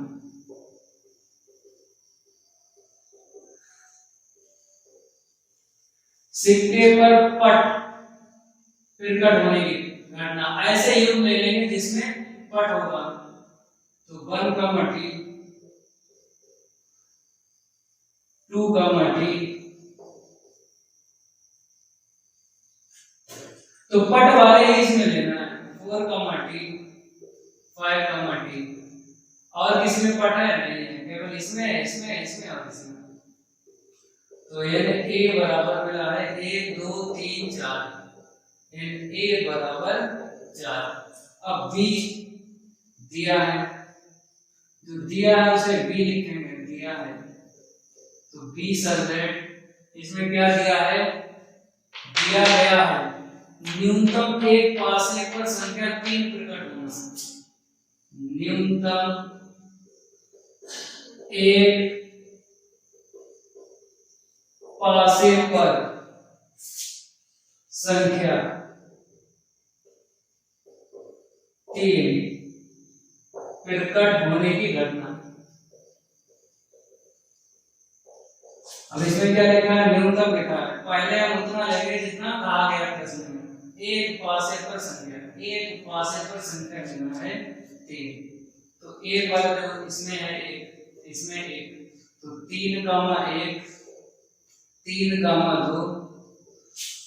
सिक्के पर पट प्रकट होने की घटना, ऐसे युग्म ले लेंगे जिसमें पट होगा। तो 1 का टी, 2 का टी, तो पट वाले इसमें लेना है 4 का टी, 5 का टी, और किसमें पट है नहीं है, केवल इसमें इसमें इसमें और इसमें। तो ये a बराबर मिला है 1 2 3 4, a बराबर 4। अब b दिया है, जो दिया है उसे b लिखेंगे, दिया है तो b सबसेट, इसमें क्या दिया है, दिया गया है न्यूनतम एक पासे पर संख्या 3 प्रकट होना, न्यूनतम एक पासे पर संख्या 3 प्रकट होने की घटना। अब इसमें क्या लिखा है, न्यूनतम लिखा है, पहले हम उतना लेंगे जितना कहा गया प्रश्न में, एक पासे पर संख्या, एक पासे पर संख्या लेना है 3। तो एक वाला देखो इसमें है 1, इसमें 1, तो 3 कामा 1, 3 कामा 2,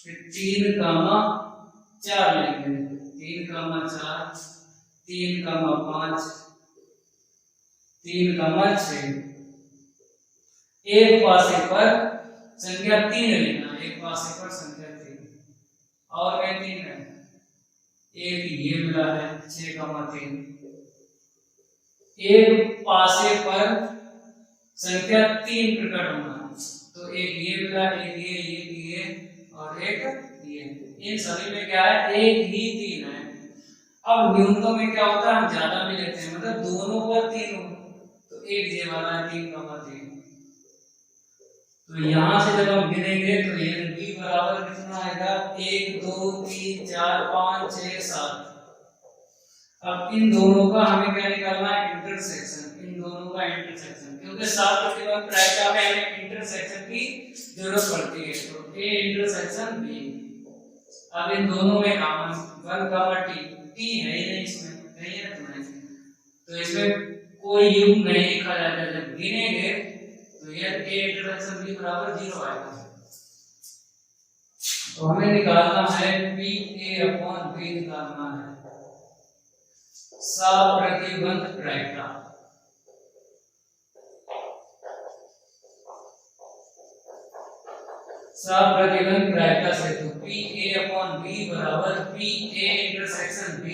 फिर 3 कामा 4 लेंगे, 3 कामा 4, 3 कामा 5, 3 कामा 6। एक पासे पर संख्या 3 लेना, एक पासे पर संख्या 3, और क्या 3 है, एक ये मिला है 6 कामा 3। एक पासे पर संख्या 3 प्रकट होना, तो एक ये मिला, एक ये और एक ये, इन सभी में क्या है, एक ही 3 है। अब न्यूनतम में क्या होता है, हम ज्यादा भी लेते हैं, मतलब दोनों पर 3 हो, तो एक ये वाला है 3 कामा 3। तो यहां से जब हम गिनेंगे तो ये b बराबर कितना आएगा, 1 2 3 4 5 6 7। अब इन दोनों का हमें क्या निकालना है, इंटरसेक्शन, इन दोनों का इंटरसेक्शन, क्योंकि 7 प्रतिबंध प्रायिकता में हमें इंटरसेक्शन की जरूरत पड़ती है। तो a इंटरसेक्शन b, अब इन दोनों में कॉमन 1 कामा t, t है ही नहीं इसमें, नहीं है तो इसमें कोई युग्म नहीं लिखा जाता, जब गिनेंगे तो ये a इंटरसेक्शन b बराबर 0 आएगा। तो हमें निकालना है p a अपॉन b, निकालना है सप्रतिबंध प्रायिकता। सप्रतिबंध प्रायिकता से तो p a अपॉन b बराबर p a intersection b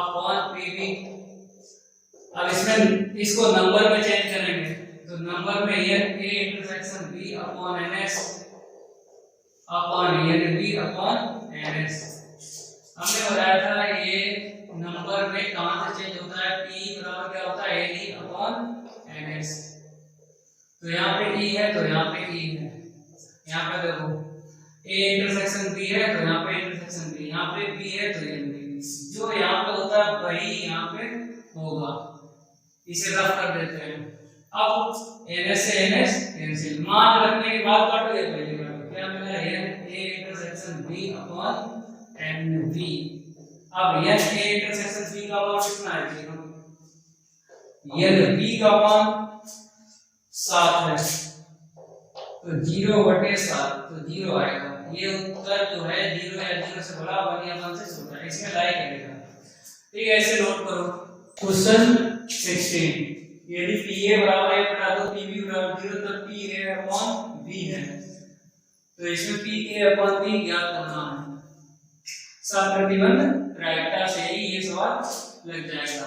upon p b। अब इसमें इसको नंबर में चेंज करेंगे, तो नंबर में ये a intersection b upon ns upon ये b अपॉन ns। हमने बताया था ये नंबर में कहां से चेंज होता है, p बराबर क्या होता है, a अपॉन ns। तो यहाँ पे e है तो यहाँ पे e है, यहाँ पे देखो a इंटरसेक्शन b है तो यहाँ पे इंटरसेक्शन b, यहाँ पे b है तो ये b, जो यहाँ पे होता है वही यहाँ पे होगा, इसे रफ कर देते हैं। अब ns से ns कैंसिल, मान रखने के बाद काटो, ये पहले काटो, क्या मिला है, a intersection b upon nb। अब यह a इंटरसेक्शन b का मान कितना है, 0, यह b का मान 7 है, तो 0/7, तो 0 आएगा। ये उत्तर जो है 0 या 0 से बड़ा 1 या 1 से छोटा है, इसमें लाइक करेगा। ठीक है, ऐसे नोट करो। क्वेश्चन 16, यदि pa बराबर 1 बटा 2 pb बराबर 0, तब pa अपॉन b है, तो इसमें pa अपॉन b ज्ञात करना है। सप्रतिबंध प्रायिकता से ही ये सवाल लग जाएगा।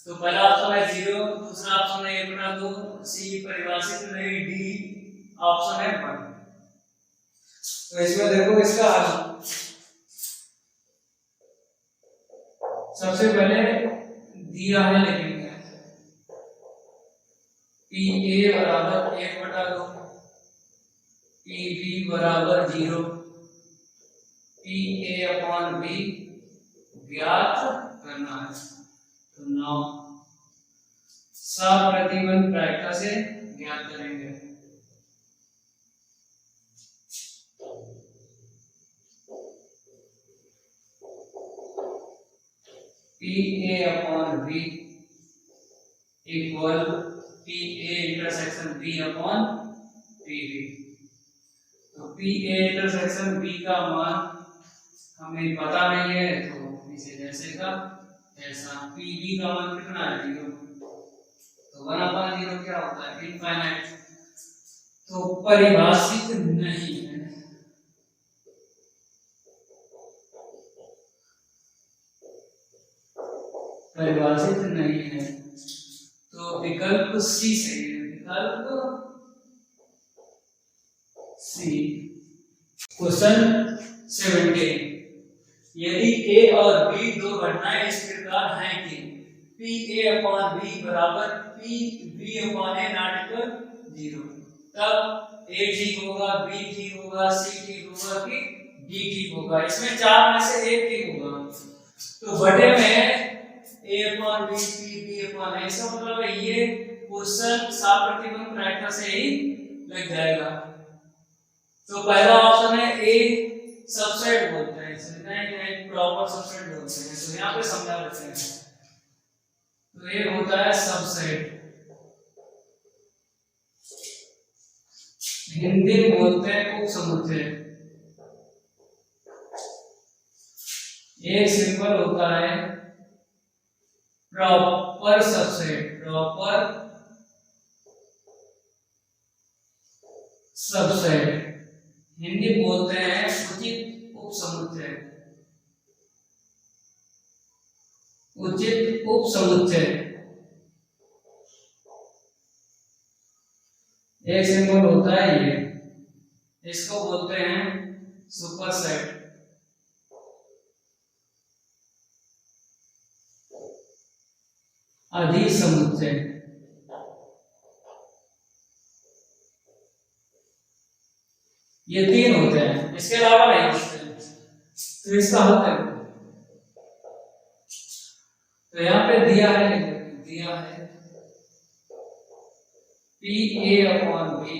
तो पहला ऑप्शन है 0, दूसरा ऑप्शन है 1 बटा 2, सी परिभाषित नहीं, डी ऑप्शन है 1। तो इसमें देखो इसका हल, सबसे पहले दिया है लिखेंगे pa बराबर 1 बटा 2, pb बराबर 0, pa अपॉन b ज्ञात करना है। तो 9 सप्रतिबंध प्रायिकता से ज्ञात करेंगे। pa upon b equal P A intersection B upon P B. तो पी ए इंटरसेक्शन बी का मान हमें पता नहीं है, तो इसे जैसे का ऐसा। पी बी का मान कितना है? 0। तो 1/0 क्या होता है? इनफाइनाइट। तो परिभाषित नहीं है। परिभाषित नहीं है, तो विकल्प सी सही है। विकल्प सी। क्वेश्चन 17, यदि ए और बी दो घटनाएं इस प्रकार हैं कि पी ए अपॉन बी बराबर P B upon A not equal 0, तब ए ठीक होगा, बी ठीक होगा, सी ठीक होगा कि डी ठीक होगा? इसमें चार में से एक ठीक होगा। तो बटे में A upon B P B upon A, इसका मतलब है ये क्वेश्चन साफ प्रतिबंध प्रायिकता से ही लग जाएगा। तो पहला ऑप्शन है ए, सबसेट बोलते हैं इसे, नहीं प्रॉपर सबसेट बोलते हैं। तो यहाँ पे समझा देते हैं। तो ये होता है सबसेट, हिंदी में बोलते हैं उपसमुच्चय। एक सिंपल होता है proper subset. Proper subset Hindi बोलते हैं उचित उपसमुच्चय। उचित उपसमुच्चय एक सिंबल होता है ये, इसको बोलते हैं सुपरसेट। अधिसमुच्चय ये तीन होते हैं, इसके अलावा नहीं होते हैं। तो इसका हल करें। तो यहाँ पे दिया है P A upon B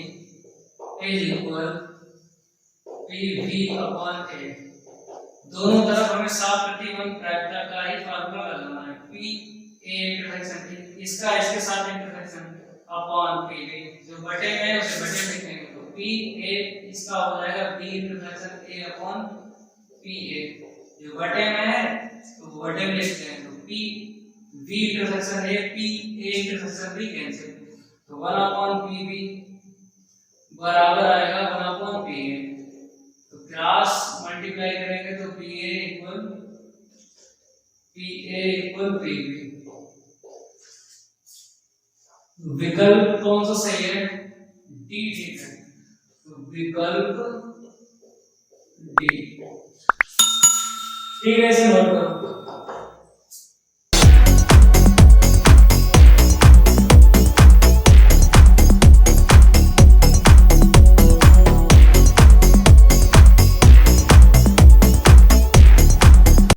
is equal P B upon A. दोनों तरफ हमें साफ प्रतिबंध प्रायिकता का ही फार्मूला लगाना है। पी ए इंटरसेक्शन, इसका इसके साथ इंटरसेक्शन अपॉन पी बी, जो बटे में है उसे बटे में लिखेंगे। तो पी ए इसका हो जाएगा B intersection A upon P A, जो बटे में है तो बटे में लिखते हैं। तो P B intersection A P A intersection B cancel, तो 1 अपॉन पी बी बराबर आएगा 1 अपॉन पी ए। तो क्रॉस मल्टीप्लाई करेंगे तो P A equal P B. विकल्प कौन सा सही है? डी ठीक है। तो विकल्प डी ठीक है। इसे नोट करो।